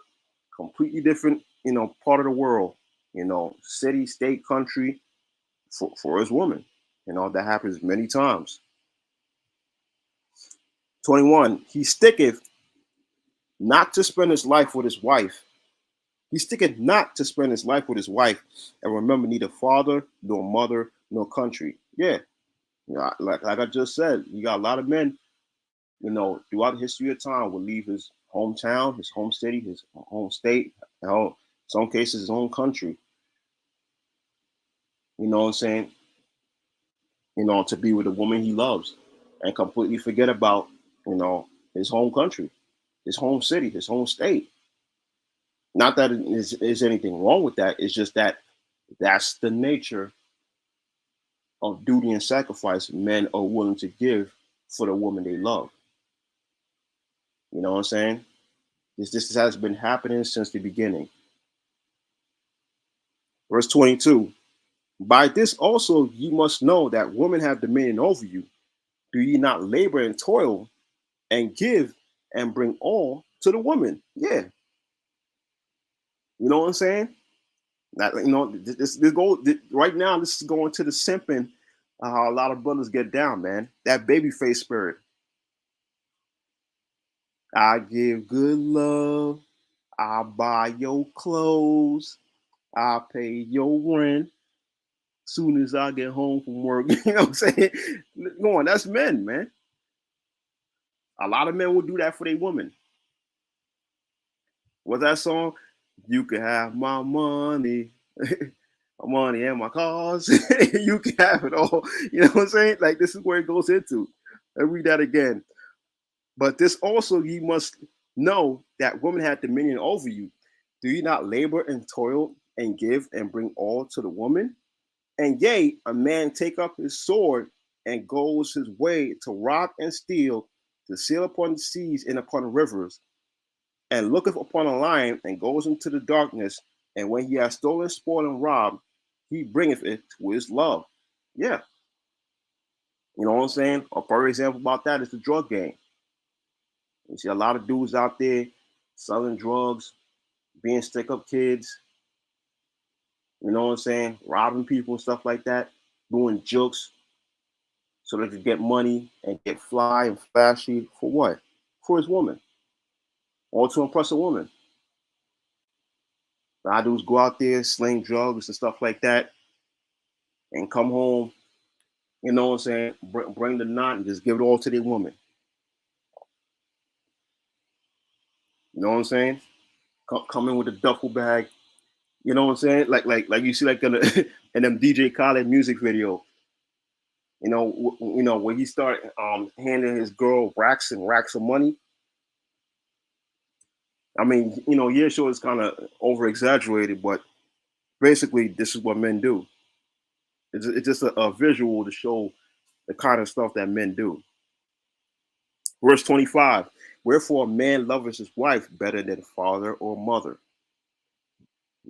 completely different, you know, part of the world, you know, city, state, country, for his woman. You know, that happens many times. 21, he sticketh not to spend his life with his wife. He sticketh not to spend his life with his wife and remember neither father, nor mother, nor country. Yeah. You know, like I just said, you got a lot of men, you know, throughout the history of time will leave his hometown, his home city, his home state, you know, some cases his own country. You know what I'm saying? You know, to be with a woman he loves and completely forget about, you know, his home country, his home city, his home state. Not that is anything wrong with that. It's just that that's the nature of duty and sacrifice men are willing to give for the woman they love. You know what I'm saying? This has been happening since the beginning. Verse 22. By this also ye must know that women have dominion over you. Do ye not labor and toil and give and bring all to the woman? Yeah. You know what I'm saying? That, you know, this go right now. This is going to the simping. How a lot of brothers get down, man. That baby face spirit. I give good love. I buy your clothes. I pay your rent. Soon as I get home from work, you know what I'm saying? Come on, that's men, man. A lot of men will do that for their woman. What's that song? You can have my money, my money and my cars. You can have it all. You know what I'm saying? Like this is where it goes into. Let me read that again. But this also ye must know that women have dominion over you. Do you not labor and toil and give and bring all to the woman? And yea, a man take up his sword and goes his way to rob and steal, to sail upon the seas and upon the rivers, and looketh upon a lion and goes into the darkness, and when he has stolen, spoiled, and robbed, he bringeth it to his love. Yeah, you know what I'm saying? A perfect example about that is the drug game. You see a lot of dudes out there selling drugs, being stick up kids, you know what I'm saying? Robbing people and stuff like that, doing jokes so they could get money and get fly and flashy for what? For his woman, or to impress a woman. A lot of dudes go out there, sling drugs and stuff like that, and come home, you know what I'm saying? Bring the knot and just give it all to their woman. You know what I'm saying? Come in with a duffel bag. You know what I'm saying? Like you see like in, in them DJ Khaled music video. When he started handing his girl racks and racks of money. I mean, yeah, sure, it's kind of over exaggerated, but basically, this is what men do. It's just a visual to show the kind of stuff that men do. Verse 25: Wherefore a man loveth his wife better than father or mother.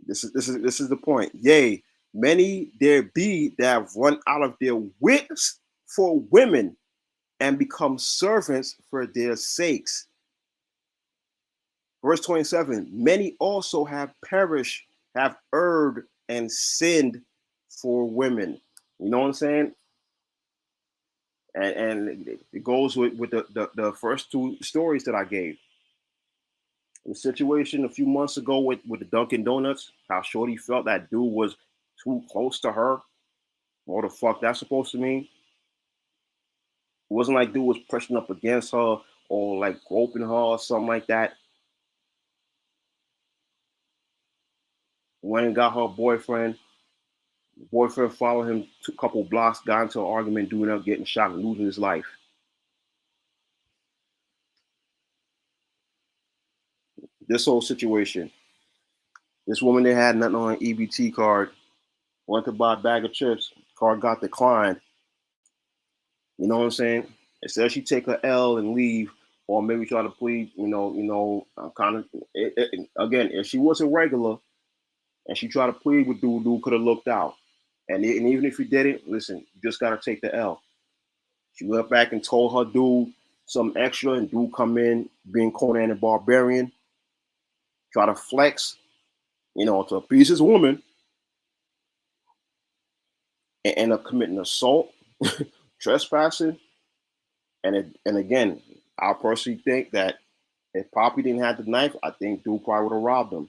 This is the point. Yea, many there be that have run out of their wits for women and become servants for their sakes. Verse 27: Many also have perished, have erred and sinned for women. You know what I'm saying? And it goes with the first two stories that I gave. The situation a few months ago with the Dunkin' Donuts, how Shorty felt that dude was too close to her. What the fuck that's supposed to mean? It wasn't like dude was pressing up against her or like groping her or something like that. Went and got her boyfriend. Boyfriend followed him a couple blocks, got into an argument, doing up, getting shot, and losing his life. This whole situation. This woman that had nothing on an EBT card, went to buy a bag of chips, card got declined. You know what I'm saying? Instead, she take her L and leave, or maybe try to plead. Kind of again, if she wasn't regular and she tried to plead with dude could have looked out. And even if he didn't, listen, you just gotta take the L. She went back and told her dude some extra, and dude come in being Conan the Barbarian, try to flex, to appease his woman, and end up committing assault, trespassing, and again, I personally think that if Poppy didn't have the knife, I think dude probably would have robbed him.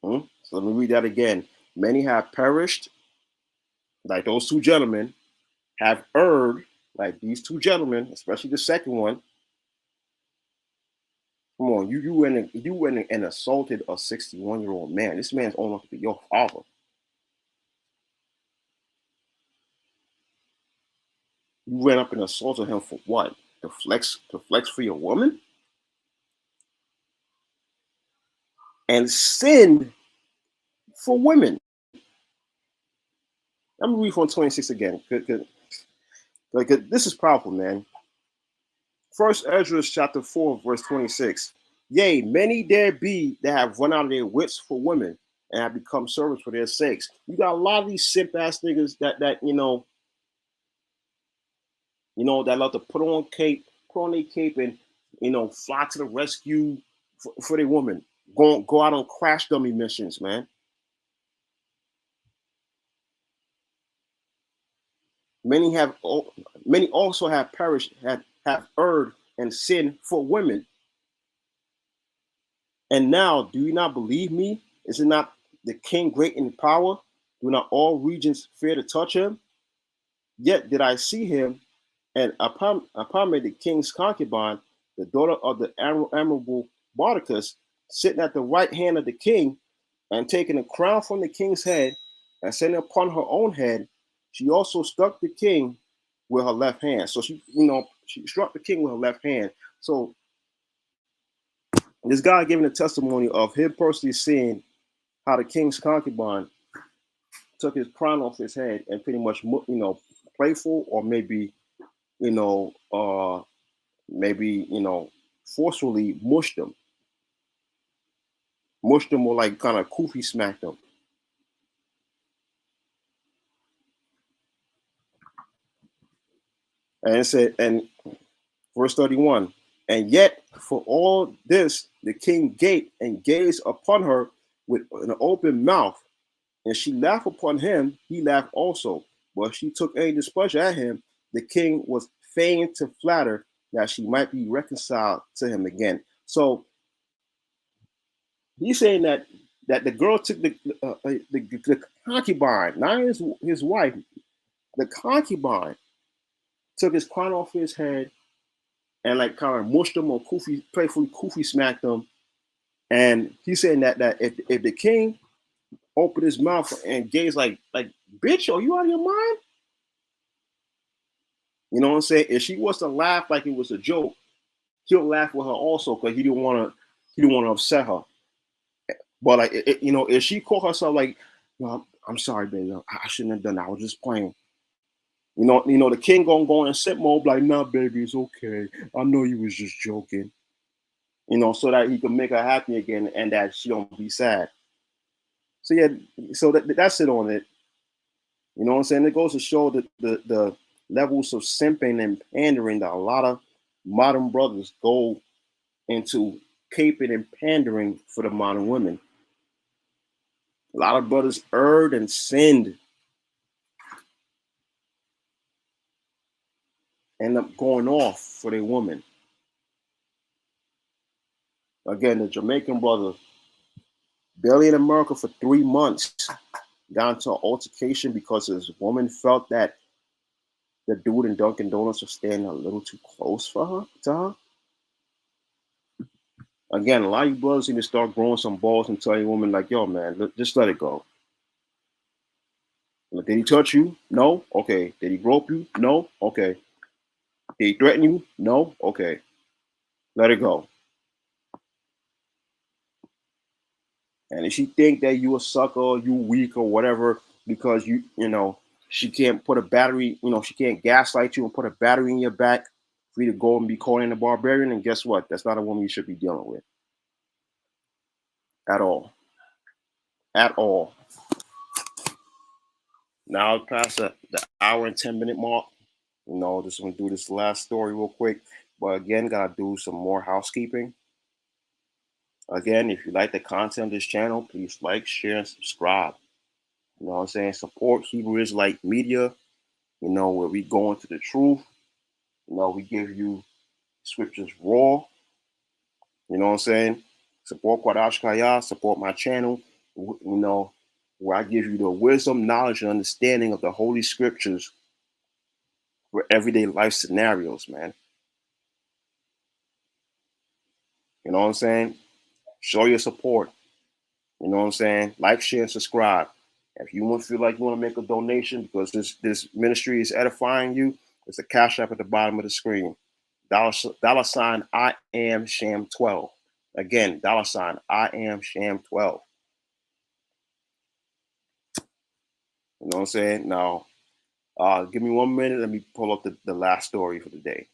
So let me read that again. Many have perished, like those two gentlemen, have erred, like these two gentlemen, especially the second one. Come on, you went and assaulted a 61-year-old man. This man's old enough to be your father. You went up and assaulted him for what? To flex for your woman? And sinned for women. Let me read from 26 again. Like this is powerful, man. First Ezra chapter 4, verse 26. Yea, many there be that have run out of their wits for women and have become servants for their sakes. You got a lot of these simp ass niggas that that love to put on their cape and fly to the rescue for their woman. Go out on crash dummy missions, man. Many also have perished, have erred and sinned for women. And now, do you not believe me? Is it not the king great in power? Do not all regions fear to touch him? Yet did I see him, and upon me the king's concubine, the daughter of the admirable Bodega, sitting at the right hand of the king, and taking a crown from the king's head and setting it upon her own head, she also struck the king with her left hand. So she struck the king with her left hand. So this guy giving a testimony of him personally seeing how the king's concubine took his crown off his head and pretty much, playful or maybe, you know, uh, maybe, forcefully mushed him or like kind of koofy smacked him. And it said, and verse 31, and yet for all this, the king gaped and gazed upon her with an open mouth, and she laughed upon him, he laughed also. But if she took any displeasure at him, the king was fain to flatter that she might be reconciled to him again. So he's saying that the girl took the concubine, not his wife, the concubine took his crown off his head and like kind of mushed him or playfully koofy smacked him. And he's saying that if the king opened his mouth and gazed like bitch, are you out of your mind? You know what I'm saying? If she was to laugh like it was a joke, he'll laugh with her also because he didn't want to upset her. But like if she caught herself like, I'm sorry, baby, I shouldn't have done that. I was just playing. The king gonna go in simp mode like, nah, baby, it's okay. I know you was just joking. So that he can make her happy again and that she don't be sad. So yeah, so that's it on it. You know what I'm saying? It goes to show that the levels of simping and pandering that a lot of modern brothers go into caping and pandering for the modern women. A lot of brothers erred and sinned, end up going off for their woman. Again, the Jamaican brother, barely in America for 3 months, got into an altercation because his woman felt that the dude in Dunkin' Donuts was standing a little too close to her. Again, a lot of you brothers need to start growing some balls and tell your woman like, yo, man, just let it go. Did he touch you? No? Okay. Did he grope you? No? Okay. Did he threaten you? No? Okay. Let it go. And if she think that you a sucker, you weak or whatever, because she can't put a battery, she can't gaslight you and put a battery in your back for you to go and be calling a barbarian, and guess what? That's not a woman you should be dealing with. At all. At all. Now past the hour and 10 minute mark. Just gonna do this last story real quick. But again, gotta do some more housekeeping. Again, if you like the content of this channel, please like, share, and subscribe. You know what I'm saying? Support Hebrew Israelite Media, where we go into the truth. We give you scriptures raw. You know what I'm saying? Support Qadash Chaayah, support my channel, where I give you the wisdom, knowledge, and understanding of the Holy Scriptures for everyday life scenarios, man. You know what I'm saying? Show your support. You know what I'm saying? Like, share, and subscribe. If you feel like you want to make a donation because this ministry is edifying you, there's a cash app at the bottom of the screen. $ I am Sham 12. Again, $ I am Sham 12. You know what I'm saying? Now, give me 1 minute. Let me pull up the last story for the day.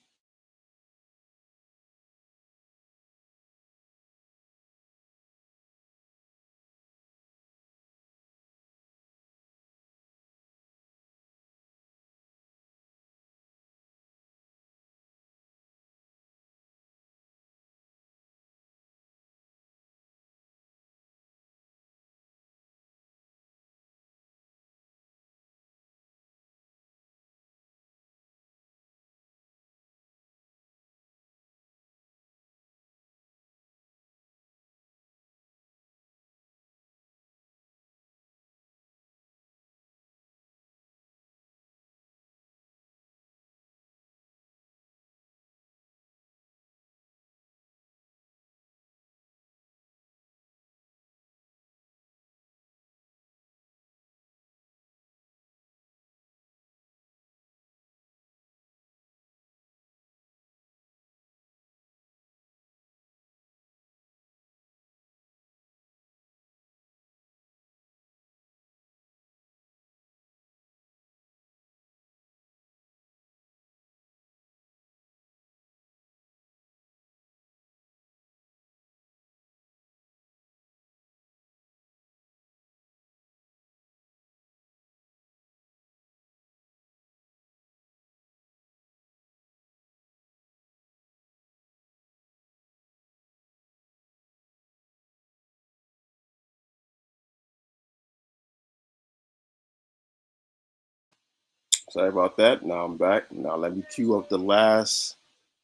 Sorry about that. Now I'm back. Now let me cue up the last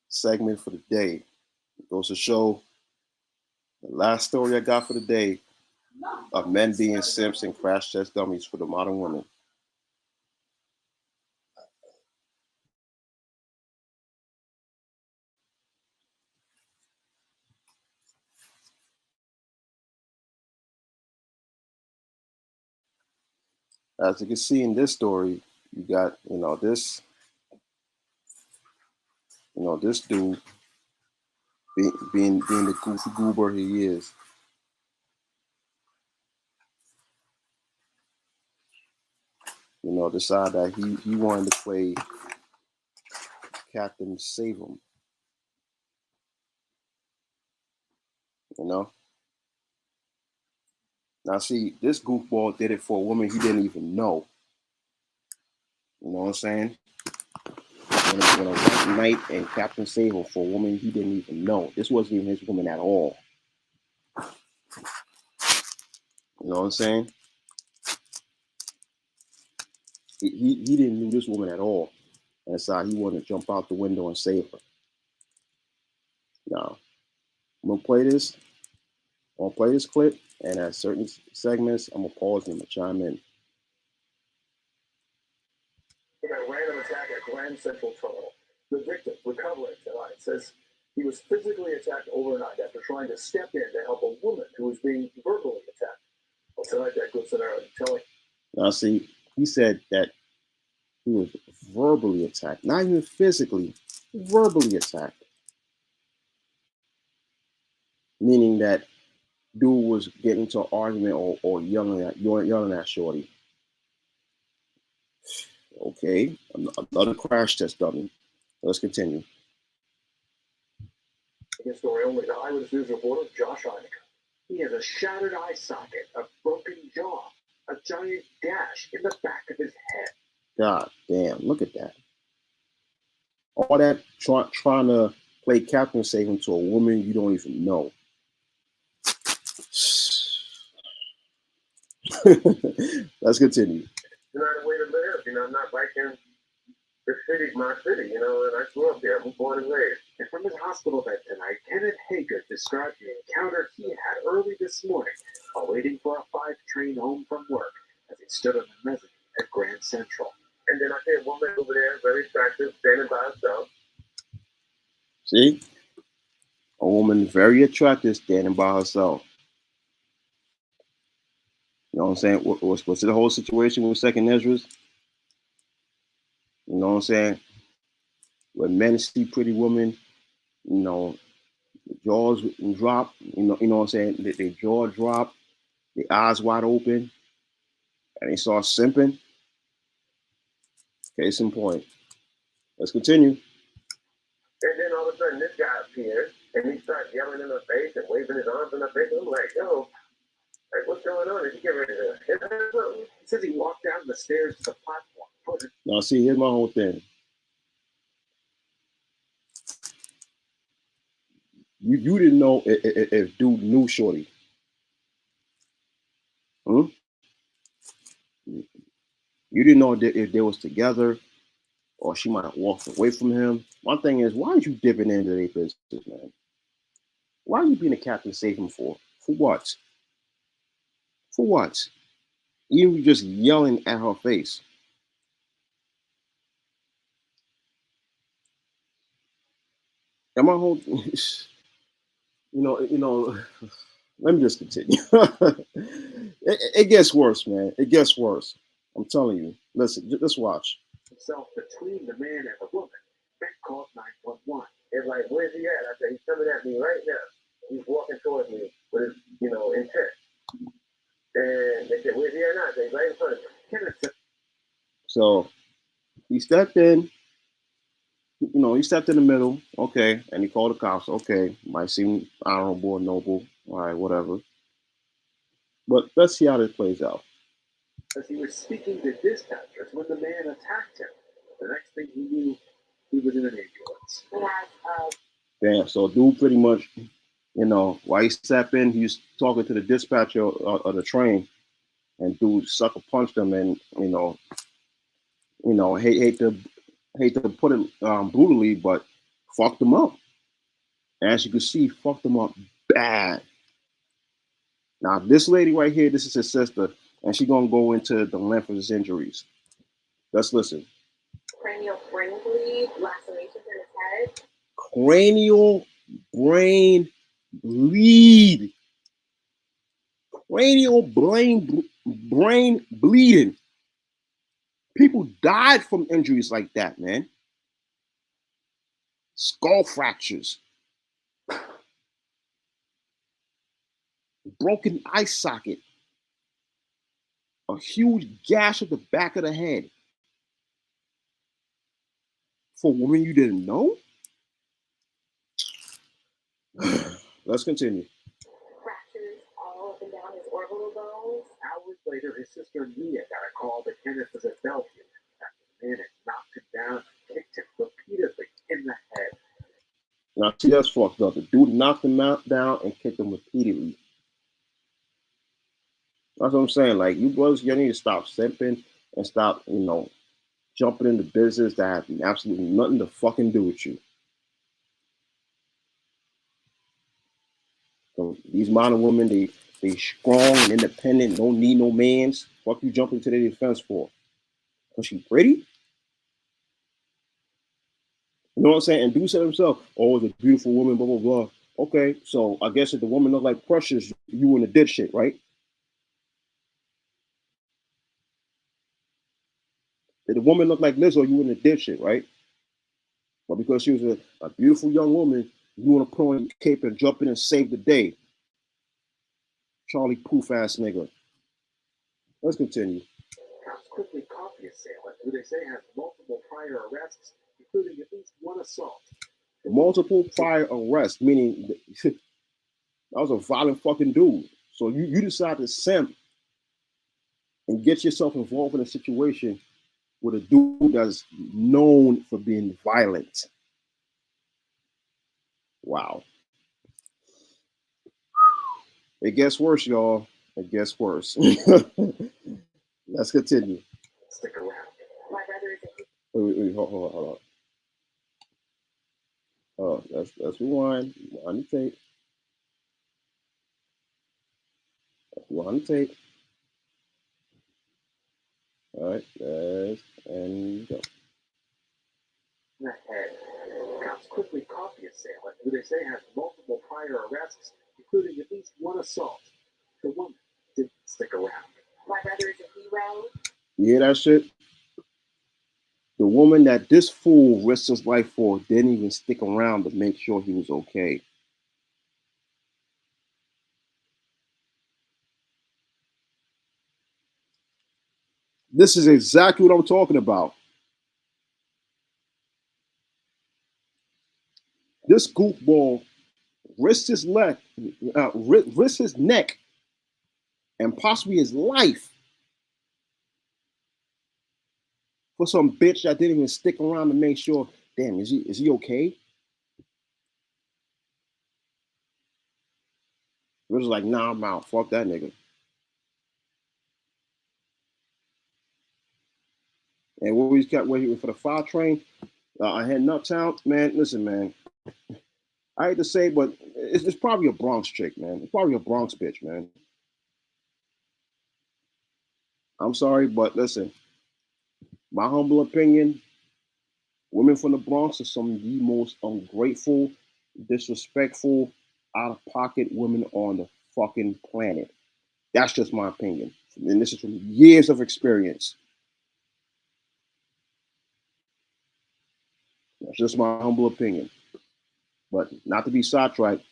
segment for the day. It goes to show the last story I got for the day of men being simps and crash test dummies for the modern woman. As you can see in this story, you got this dude being the goofy goober he is. Decide that he wanted to play Captain Save him. You know. Now see, this goofball did it for a woman he didn't even know. You know what I'm saying? When a white knight and Captain Save him for a woman he didn't even know. This wasn't even his woman at all. You know what I'm saying? He didn't know this woman at all. And decided he wanted to jump out the window and save her. Now, I'm gonna play this. I'm gonna play this clip, and at certain segments, I'm gonna pause and I'm gonna chime in. In a random attack at Grand Central Terminal, the victim, recovering tonight, says he was physically attacked overnight after trying to step in to help a woman who was being verbally attacked. Well, tonight that good scenario telling. Now, see, he said that he was verbally attacked, not even physically, verbally attacked. Meaning that dude was getting into an argument or yelling at Shorty. Okay, another crash test dummy. Let's continue. His story only to Eyewitness News reporter Josh Einica. He has a shattered eye socket, a broken jaw, a giant gash in the back of his head. God damn, look at that. All that trying to play Captain Saving to a woman you don't even know. Let's continue. You're not a way to live. I'm not liking the city's my city, and I grew up there. I'm born and raised. And from his hospital bed tonight, Kenneth Hager described the encounter he had early this morning while waiting for a 5 train home from work as he stood on the mezzanine at Grand Central. And then I see a woman over there, very attractive, standing by herself. See? A woman very attractive standing by herself. You know what I'm saying? What's the whole situation with Second Ezra's? You know what I'm saying? When men see pretty women, the jaws drop, you know what I'm saying? Their jaw drop, the eyes wide open, and they start simping. Case in point. Let's continue. And then all of a sudden, this guy appears, and he starts yelling in her face and waving his arms in her face. I'm like, yo, what's going on? Did he get ready to hit her or something? He says he walked down the stairs to the platform. Now, see, here's my whole thing. You didn't know if dude knew Shorty. Hmm? You didn't know if they was together or she might have walked away from him. One thing is, why are you dipping into their business, man? Why are you being a captain saving for? For what? For what? You just yelling at her face. And my whole, let me just continue. It gets worse, man. It gets worse. I'm telling you. Listen, just watch. Himself between the man and the woman. Beck called 911. It's like, where's he at? I said, he's coming at me right now. He's walking towards me with his, intent. And they said, where's he at? I said, he's right in front of me. So he stepped in. He stepped in the middle. Okay, and he called the cops. Okay, might seem honorable or noble. All right, whatever. But let's see how this plays out. As he was speaking to dispatchers when the man attacked him. The next thing he knew, he was in an ambulance. Damn, so dude pretty much, while he stepped in, he was talking to the dispatcher of the train, and dude sucker punched him, and You know, hate to put it brutally, but fucked them up. As you can see, fucked them up bad. Now, this lady right here, this is his sister, and she's gonna go into the length of his injuries. Let's listen. Cranial brain bleed, lacerations in his head. Cranial brain bleed. Cranial brain bleeding. People died from injuries like that, man. Skull fractures, broken eye socket, a huge gash at the back of the head. For a woman you didn't know? Let's continue. Fractures all up and down his orbital bones. Hours later, his sister Mia got a call that Kenneth was a Belgian after the man had knocked him down and kicked him repeatedly in the head. Now, see, that's fucked up. The dude knocked him down and kicked him repeatedly. That's what I'm saying. Like, you brothers, you need to stop simping and stop, jumping into business that has absolutely nothing to fucking do with you. So these modern women, they strong and independent, don't need no mans. Fuck you jumping to their defense for? Because she pretty? You know what I'm saying? And dude said himself, oh, it's a beautiful woman, blah, blah, blah. Okay, so I guess if the woman look like Precious, you in the did shit, right? If the woman look like Lizzo, you in the did shit, right? But because she was a beautiful young woman, you want to put on your cape and jump in and save the day. Charlie Poof ass nigga. Let's continue. Cops quickly caught the assailant, who they say has multiple prior arrests, including at least one assault. Multiple prior arrests, meaning that was a violent fucking dude. So you decide to simp and get yourself involved in a situation with a dude that's known for being violent. Wow. It gets worse, y'all. It gets worse. Let's continue. Stick around. My brother is a Wait, hold on. Oh, let's rewind. Rewind the tape. Rewind the tape. All right, and go. The head. Cops quickly caught the assailant, who they say has multiple prior arrests, including at least one assault. The woman didn't stick around. My brother is a hero. You hear that shit? The woman that this fool risked his life for didn't even stick around to make sure he was okay. This is exactly what I'm talking about. This goofball risked his risked his neck, and possibly his life for some bitch that didn't even stick around to make sure. Damn, is he okay? It was like, nah, I'm out. Fuck that nigga. And what we kept waiting for the fire train. I had Nuttown, man. Listen, man. I hate to say, but it's probably a Bronx chick, man. It's probably a Bronx bitch, man. I'm sorry, but listen, my humble opinion, women from the Bronx are some of the most ungrateful, disrespectful, out of pocket women on the fucking planet. That's just my opinion. And this is from years of experience. That's just my humble opinion. But not to be sidetracked,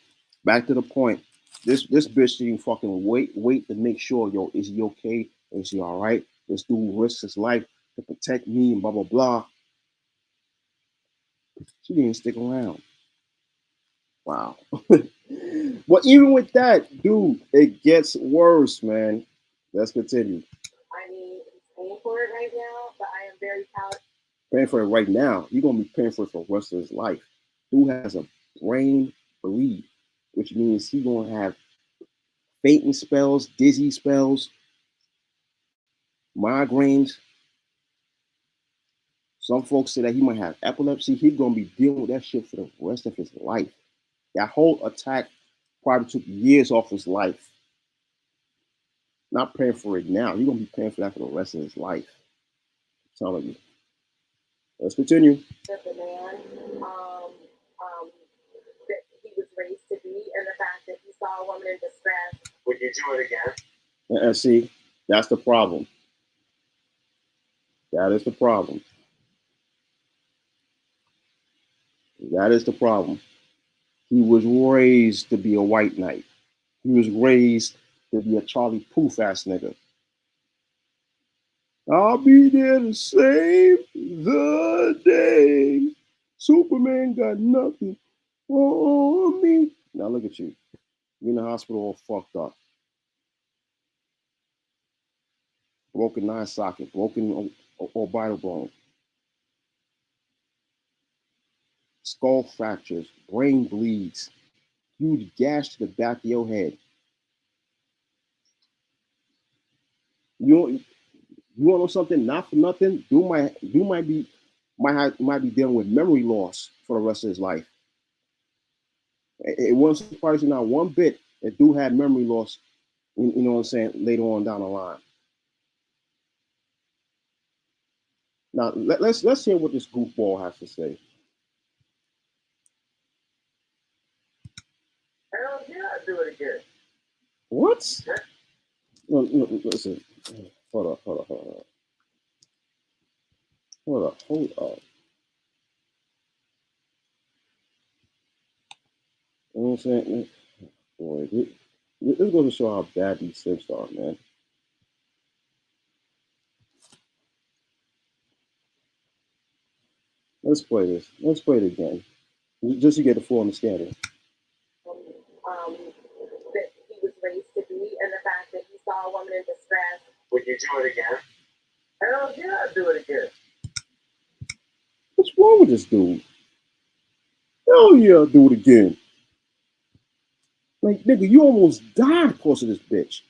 back to the point. This bitch didn't fucking wait to make sure, yo, is he okay? Is he all right? This dude risks his life to protect me and blah blah blah. She didn't stick around. Wow. But even with that, dude, it gets worse, man. Let's continue. I mean, he's paying for it right now, but I am very proud. Paying for it right now. You're gonna be paying for it for the rest of his life. Dude has a brain bleed, which means he's gonna have fainting spells, dizzy spells, migraines. Some folks say that he might have epilepsy. He's gonna be dealing with that shit for the rest of his life. That whole attack probably took years off his life. Not paying for it now. You're gonna be paying for that for the rest of his life. I'm telling you. Let's continue. That the man that he was raised to be, and the fact that he saw a woman in distress. Would you do it again? And see, that's the problem. That is the problem. That is the problem. He was raised to be a white knight. He was raised to be a Charlie Puth ass nigga. I'll be there to save the day. Superman got nothing on me. Now look at you. You're in the hospital all fucked up. Broken eye socket, broken orbital bone, skull fractures, brain bleeds, huge gash to the back of your head. You want to know something? Not for nothing. Dude might be dealing with memory loss for the rest of his life. It wasn't surprising not one bit that dude had memory loss. You know what I'm saying? Later on down the line. Now let's hear what this goofball has to say. Hell yeah, I'd do it again. What? No, listen. Hold up. Hold up. You know what I'm saying? Boy, this goes to show how bad these Simps are, man. Let's play this. Let's play it again. Just to get the full understanding. That he was raised to be, and the fact that he saw a woman in distress. Would you do it again? Hell yeah, I'd do it again. What's wrong with this dude? Hell yeah, I'll do it again. Like, nigga, you almost died because of this bitch.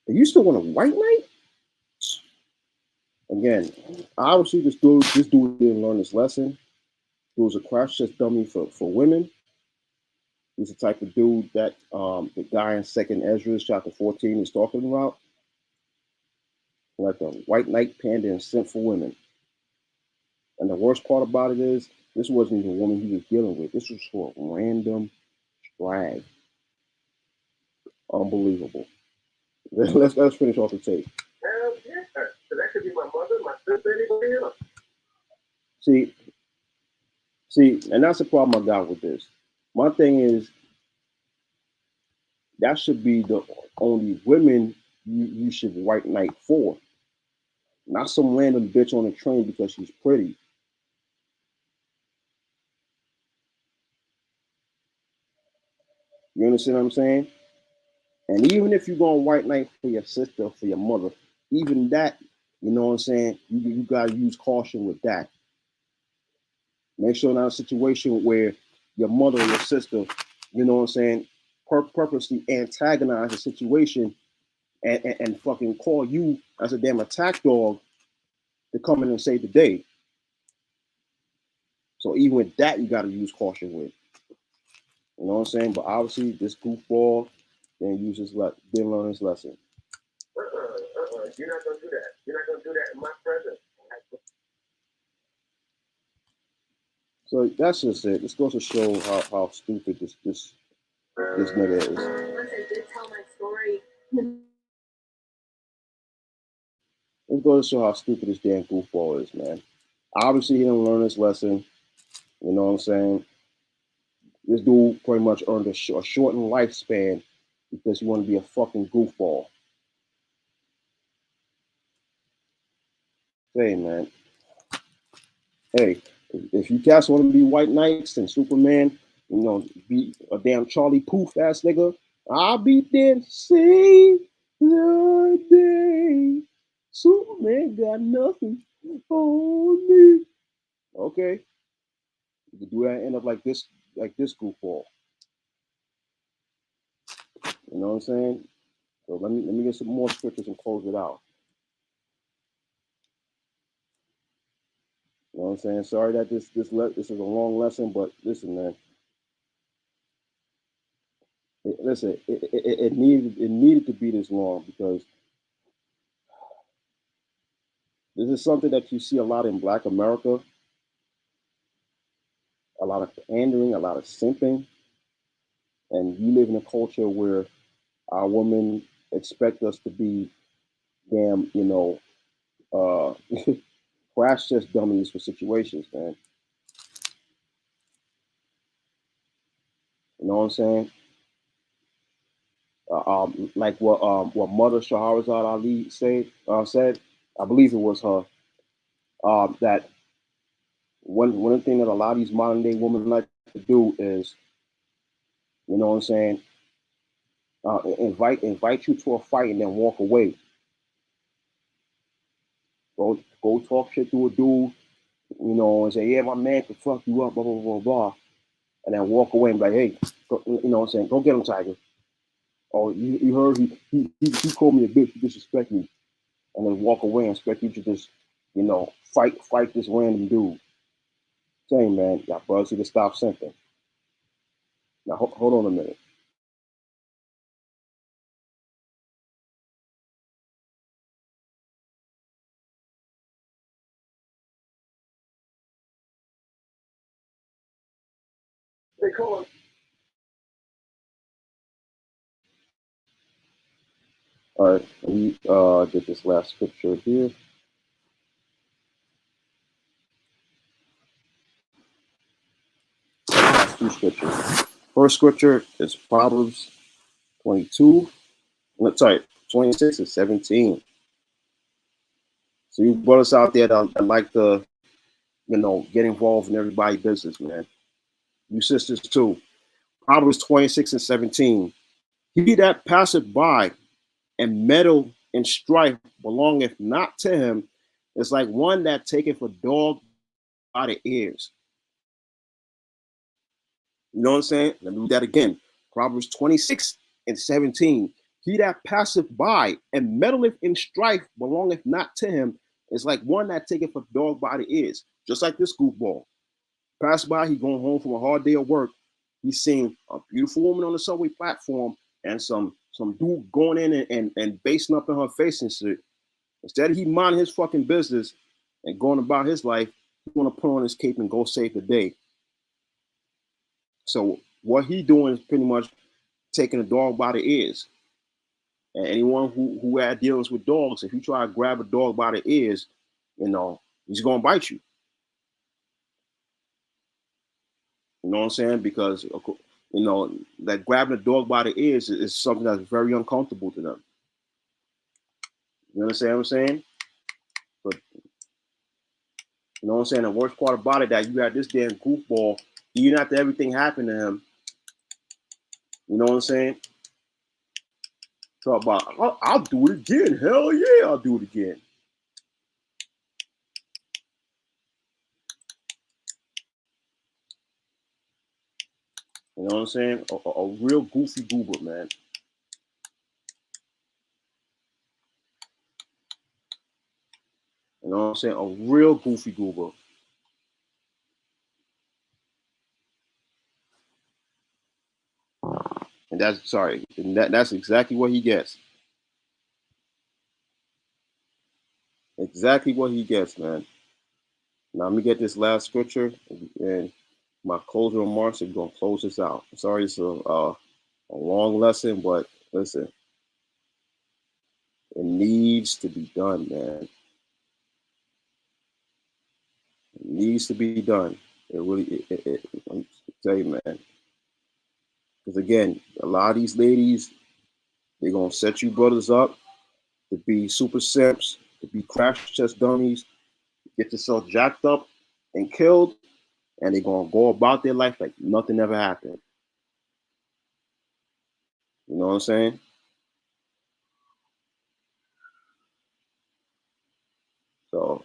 And you still want a white knight? Again, obviously this dude didn't learn his lesson. He was a crash test dummy for women. He's the type of dude that the guy in 2nd Ezra chapter 14 is talking about. Like the white knight panda and simp for women. And the worst part about it is, this wasn't even a woman he was dealing with. This was for a random drag. Unbelievable. Let's finish off the tape. Hell yeah, so that could be my mother, my sister, anybody else. See, and that's the problem I got with this. My thing is, that should be the only women you should white knight for. Not some random bitch on a train because she's pretty. You understand what I'm saying? And even if you're going to white knight for your sister, for your mother, even that, you know what I'm saying, you got to use caution with that. Make sure not a situation where your mother or your sister, you know what I'm saying, purposely antagonize the situation and fucking call you as a damn attack dog to come in and save the day. So even with that, you got to use caution with. You know what I'm saying? But obviously, this goofball didn't learn his lesson. You're not gonna do that. You're not gonna do that in my presence. So that's just it. This goes to show how stupid this nigga is. Once I did tell my story. This goes to show how stupid this damn goofball is, man. Obviously, he didn't learn his lesson. You know what I'm saying? This dude pretty much earned a shortened lifespan because he wanted to be a fucking goofball. Hey, man. Hey, if you guys want to be white knights and Superman, you know, be a damn Charlie Puth ass nigga, I'll be there to save the day. Superman got nothing on me. Okay. You can do that and end up like this goofball. You know what I'm saying? So let me get some more scriptures and close it out. know what I'm saying? Sorry that this is a long lesson, but listen, man. It needed to be this long because this is something that you see a lot in Black America, a lot of pandering, a lot of simping, and you live in a culture where our women expect us to be damn, uh, crash test dummies for situations, man. You know what I'm saying? Like what Mother Shahrazad Ali said, I believe it was her, that one thing that a lot of these modern day women like to do is, you know what I'm saying, invite you to a fight and then walk away. Go talk shit to a dude, and say, yeah, my man could fuck you up, blah blah blah blah, and then walk away and be like, hey, you know what I'm saying, go get him, Tiger. Or you heard he called me a bitch, he disrespect me, and then walk away and expect you to just, fight this random dude. Saying, man, y'all brothers need to stop simping. Now hold on a minute. They call him. All right, we get this last scripture here. Last two scriptures. First scripture is Proverbs 22. Sorry, 26 and 17. So you brothers out there that like to, get involved in everybody's business, man. You sisters too. Proverbs 26 and 17. He that passeth by and meddle in strife belongeth not to him. It's like one that taketh a dog by the ears. You know what I'm saying? Let me read that again. Proverbs 26 and 17. He that passeth by and meddleth in strife belongeth not to him. It's like one that taketh a dog by the ears. Just like this goofball. Pass by, he going home from a hard day of work. He's seeing a beautiful woman on the subway platform and some dude going in and basing up in her face and shit. Instead of he minding his fucking business and going about his life, he's gonna put on his cape and go save the day. So what he doing is pretty much taking a dog by the ears. And anyone who had dealings with dogs, if you try to grab a dog by the ears, he's gonna bite you. You know what I'm saying? Because that grabbing a dog by the ears is something that's very uncomfortable to them. You understand what I'm saying? But you know what I'm saying? The worst part about it that you had this damn goofball, even after everything happened to him, you know what I'm saying? Talk about, I'll do it again. Hell yeah, I'll do it again. You know what I'm saying? A real goofy goober, man. You know what I'm saying? A real goofy goober. And that's exactly what he gets. Exactly what he gets, man. Now let me get this last scripture, and my closing remarks are gonna close this out. Sorry, it's a long lesson, but listen, it needs to be done, man. It needs to be done. It really, I tell you, man. Because again, a lot of these ladies, they're gonna set you brothers up to be super simps, to be crash test dummies, get yourself jacked up and killed, and they're gonna go about their life like nothing ever happened. You know what I'm saying? So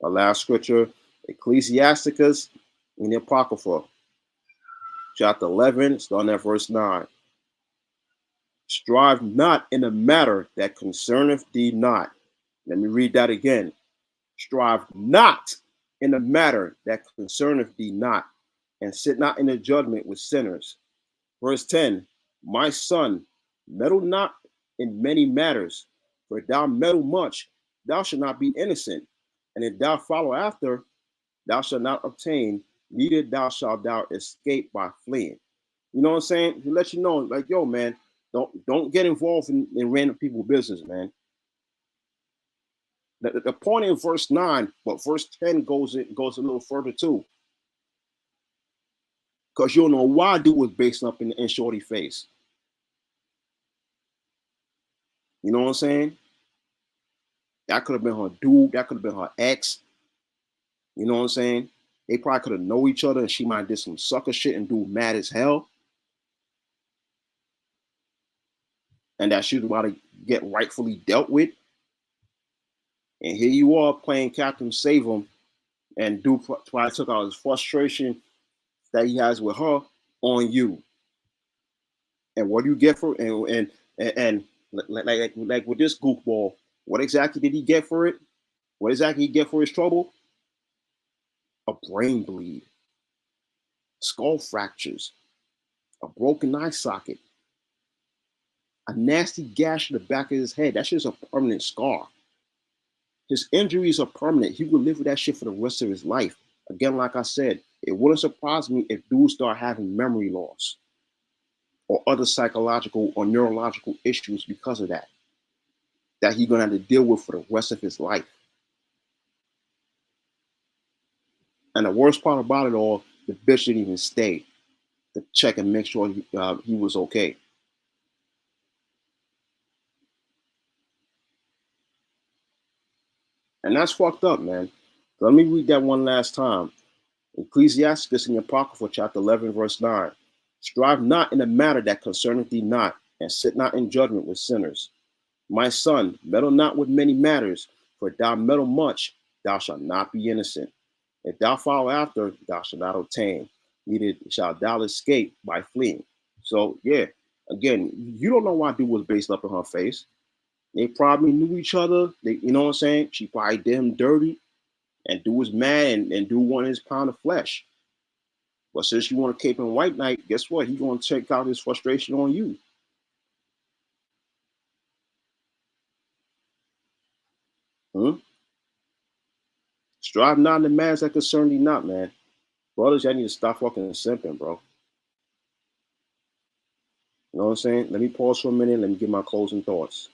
our last scripture, Ecclesiasticus in the Apocrypha, chapter 11, starting at verse 9. Strive not in a matter that concerneth thee not. Let me read that again. Strive not in a matter that concerneth thee not, and sit not in the judgment with sinners. Verse 10, my son, meddle not in many matters, for if thou meddle much, thou shalt not be innocent. And if thou follow after, thou shalt not obtain, neither thou escape by fleeing. You know what I'm saying? To let you know, like, yo, man, don't get involved in random people business, man. The point in verse 9, but verse 10 goes a little further too. Because you don't know why dude was based up in Shorty face. You know what I'm saying? That could have been her dude. That could have been her ex. You know what I'm saying? They probably could have know each other and she might have did some sucker shit and do mad as hell. And that she was about to get rightfully dealt with. And here you are playing Captain Save him, and dude probably took out his frustration that he has with her on you. And what do you get for and like with this goofball, what exactly did he get for it? What exactly did he get for his trouble? A brain bleed, skull fractures, a broken eye socket, a nasty gash in the back of his head. That shit's a permanent scar. His injuries are permanent. He will live with that shit for the rest of his life. Again, like I said, it wouldn't surprise me if dudes start having memory loss or other psychological or neurological issues because of that he's gonna have to deal with for the rest of his life. And the worst part about it all, the bitch didn't even stay to check and make sure he was okay. And that's fucked up, man. So let me read that one last time. Ecclesiasticus in the Apocrypha, chapter 11, verse 9. Strive not in a matter that concerneth thee not, and sit not in judgment with sinners. My son, meddle not with many matters, for if thou meddle much, thou shalt not be innocent. If thou follow after, thou shalt not obtain, neither shalt thou escape by fleeing. So, yeah, again, you don't know why dude was based up in her face. They probably knew each other. You know what I'm saying? She probably did him dirty, and dude was mad, and dude wanted his pound of flesh. But since you want to cape in white knight, guess what? He's going to take out his frustration on you. Hmm? Strive not in the matters that concern thee not, man. Brothers, y'all need to stop fucking simping, bro. You know what I'm saying? Let me pause for a minute. Let me give my closing thoughts.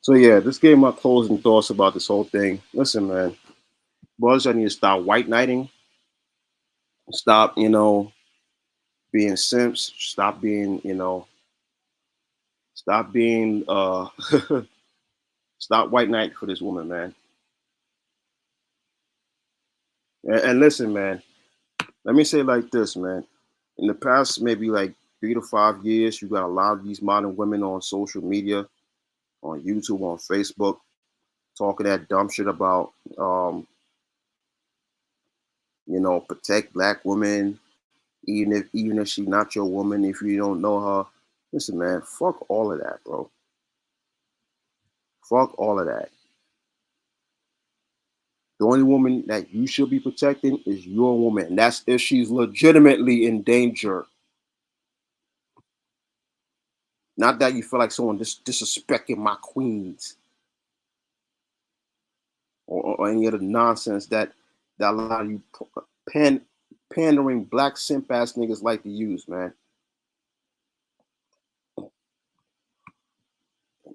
So yeah, this gave my closing thoughts about this whole thing. Listen, man, brothers, I need to stop white knighting. Stop, being simps. Stop being, stop being, stop white knight for this woman, man. And listen, man, let me say it like this, man. In the past, maybe like 3 to 5 years, you got a lot of these modern women on social media, on YouTube, on Facebook, talking that dumb shit about, protect black women, even if she's not your woman, if you don't know her. Listen, man, fuck all of that, bro. Fuck all of that. The only woman that you should be protecting is your woman, and that's if she's legitimately in danger. Not that you feel like someone disrespecting my queens, or any other nonsense that a lot of you pan, pandering black simp ass niggas like to use, man.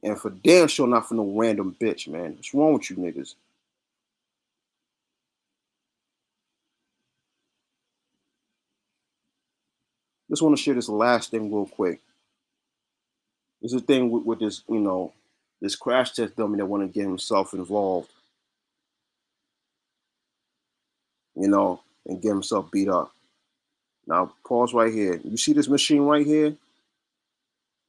And for damn sure not for no random bitch, man. What's wrong with you niggas? Just want to share this last thing real quick. There's a thing with this, this crash test dummy that want to get himself involved, and get himself beat up. Now, pause right here. You see this machine right here?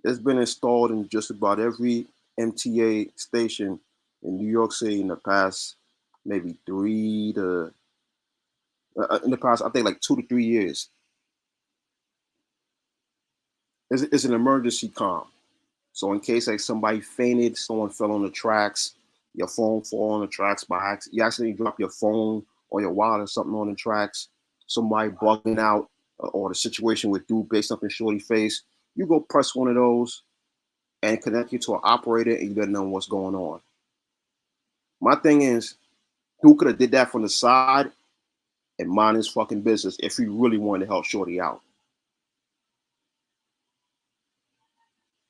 It's been installed in just about every MTA station in New York City in the past maybe in the past, I think like 2 to 3 years. It's an emergency comm. So in case like somebody fainted, someone fell on the tracks, your phone fall on the tracks by accident, you accidentally drop your phone or your wallet or something on the tracks, somebody bugging out, or the situation with dude based up in shorty face, you go press one of those and connect you to an operator and you gotta know what's going on. My thing is, dude could have did that from the side and mind his fucking business if he really wanted to help shorty out.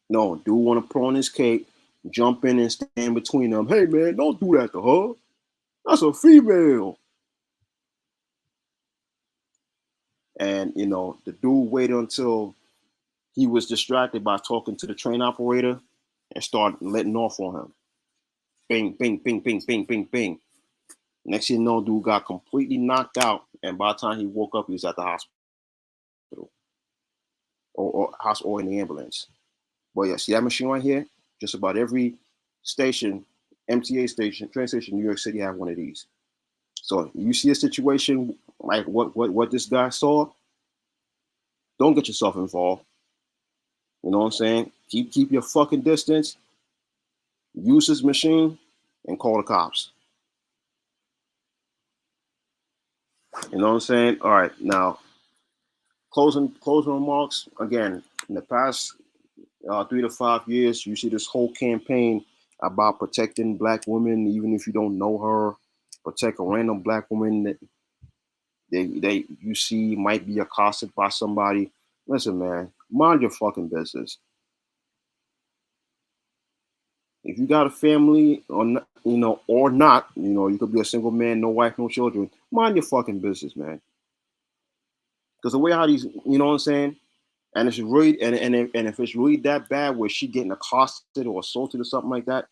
No, dude want to put on his cape, jump in and stand between them. Hey man, don't do that to her. That's a female. And the dude waited until he was distracted by talking to the train operator and started letting off on him. Bing, bing, bing, bing, bing, bing, bing. Next thing you know, dude got completely knocked out, and by the time he woke up, he was at the hospital or in the ambulance. But yeah, see that machine right here? Just about every station, MTA station, train station in New York City have one of these. So you see a situation like what this guy saw, don't get yourself involved. You know what I'm saying? Keep your fucking distance. Use this machine and call the cops. You know what I'm saying? All right, now closing remarks. Again, in the past 3 to 5 years, you see this whole campaign about protecting black women, even if you don't know her. Protect a random black woman that they you see might be accosted by somebody. Listen, man, mind your fucking business. If you got a family or not, you could be a single man, no wife, no children. Mind your fucking business, man. Because the way how these, you know what I'm saying, and it's really and if it's really that bad where she getting accosted or assaulted or something like that,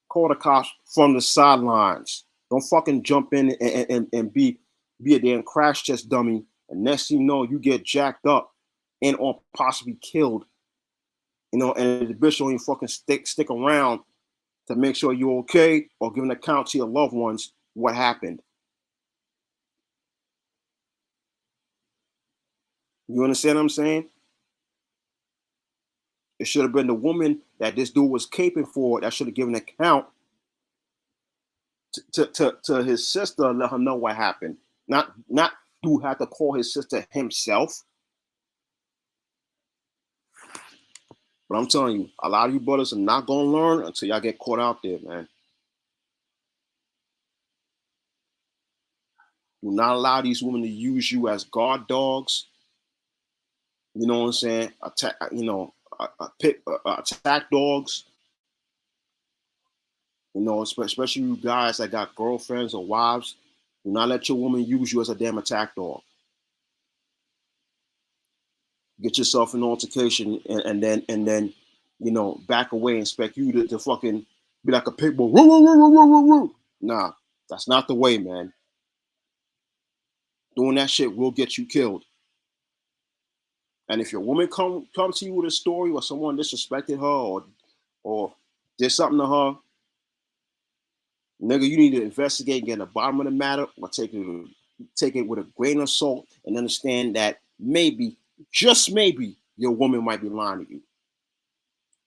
call the cops from the sidelines. Don't fucking jump in and be a damn crash test dummy. And next thing you know, you get jacked up and or possibly killed. And the bitch don't even fucking stick around to make sure you're okay or give an account to your loved ones what happened. You understand what I'm saying? It should have been the woman that this dude was caping for that should have given an account to his sister, let her know what happened. Not dude had to call his sister himself. But I'm telling you, a lot of you brothers are not gonna learn until y'all get caught out there, man. Do not allow these women to use you as guard dogs. You know what I'm saying? Attack, attack dogs. Especially you guys that got girlfriends or wives. Do not let your woman use you as a damn attack dog. Get yourself an altercation and then back away and expect you to fucking be like a pit bull. Woo, woo, woo, woo, woo, woo. Nah, that's not the way, man. Doing that shit will get you killed. And if your woman come to you with a story where someone disrespected her or did something to her, nigga, you need to investigate and get to the bottom of the matter, or take it with a grain of salt and understand that maybe, just maybe, your woman might be lying to you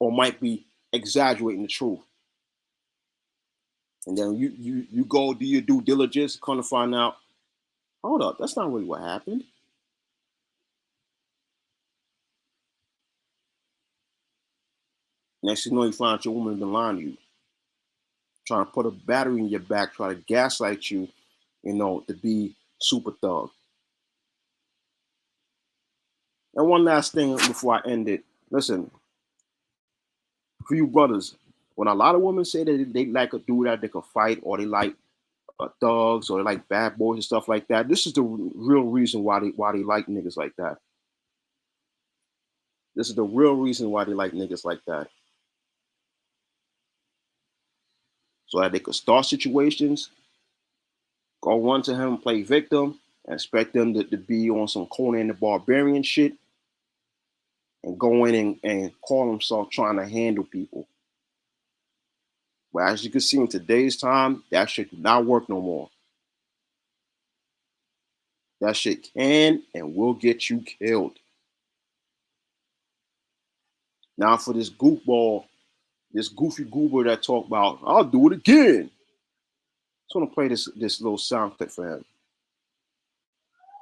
or might be exaggerating the truth. And then you go do your due diligence, come to find out, hold up, that's not really what happened. Next thing you know, you find out your woman been lying to you, trying to put a battery in your back, try to gaslight you, to be super thug. And one last thing before I end it, listen, For you brothers, when a lot of women say that they like a dude that they can fight, or they like thugs, or they like bad boys and stuff like that, this is the real reason why they like niggas like that. This is the real reason why they like niggas like that. So that they could start situations, go run to him, play victim, and expect them to be on some Conan the Barbarian shit, and go in and call himself trying to handle people. But as you can see in today's time, that shit do not work no more. That shit can and will get you killed. Now for this goofball, this goofy goober that talk about, I'll do it again. I just want to play this little sound clip for him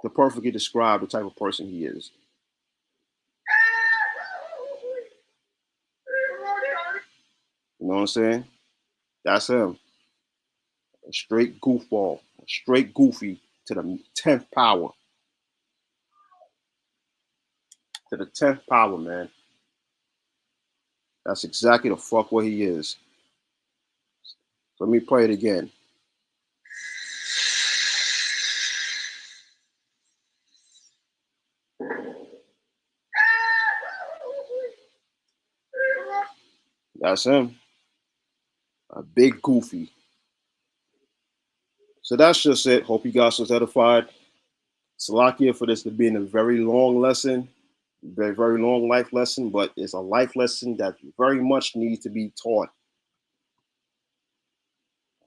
to perfectly describe the type of person he is. You know what I'm saying? That's him. A straight goofball, a straight goofy to the 10th power. To the 10th power, man. That's exactly the fuck what he is. So let me play it again. That's him. A big goofy. So that's just it. Hope you guys was edified. Salakia for this to being a very long lesson, very, very long life lesson, but it's a life lesson that very much needs to be taught.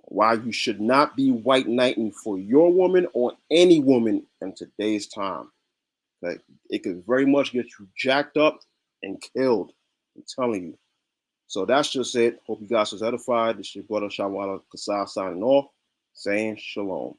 Why you should not be white knighting for your woman or any woman in today's time. Like, it could very much get you jacked up and killed. I'm telling you. So that's just it. Hope you guys was edified. This is your brother Shawala Kasai signing off, saying shalom.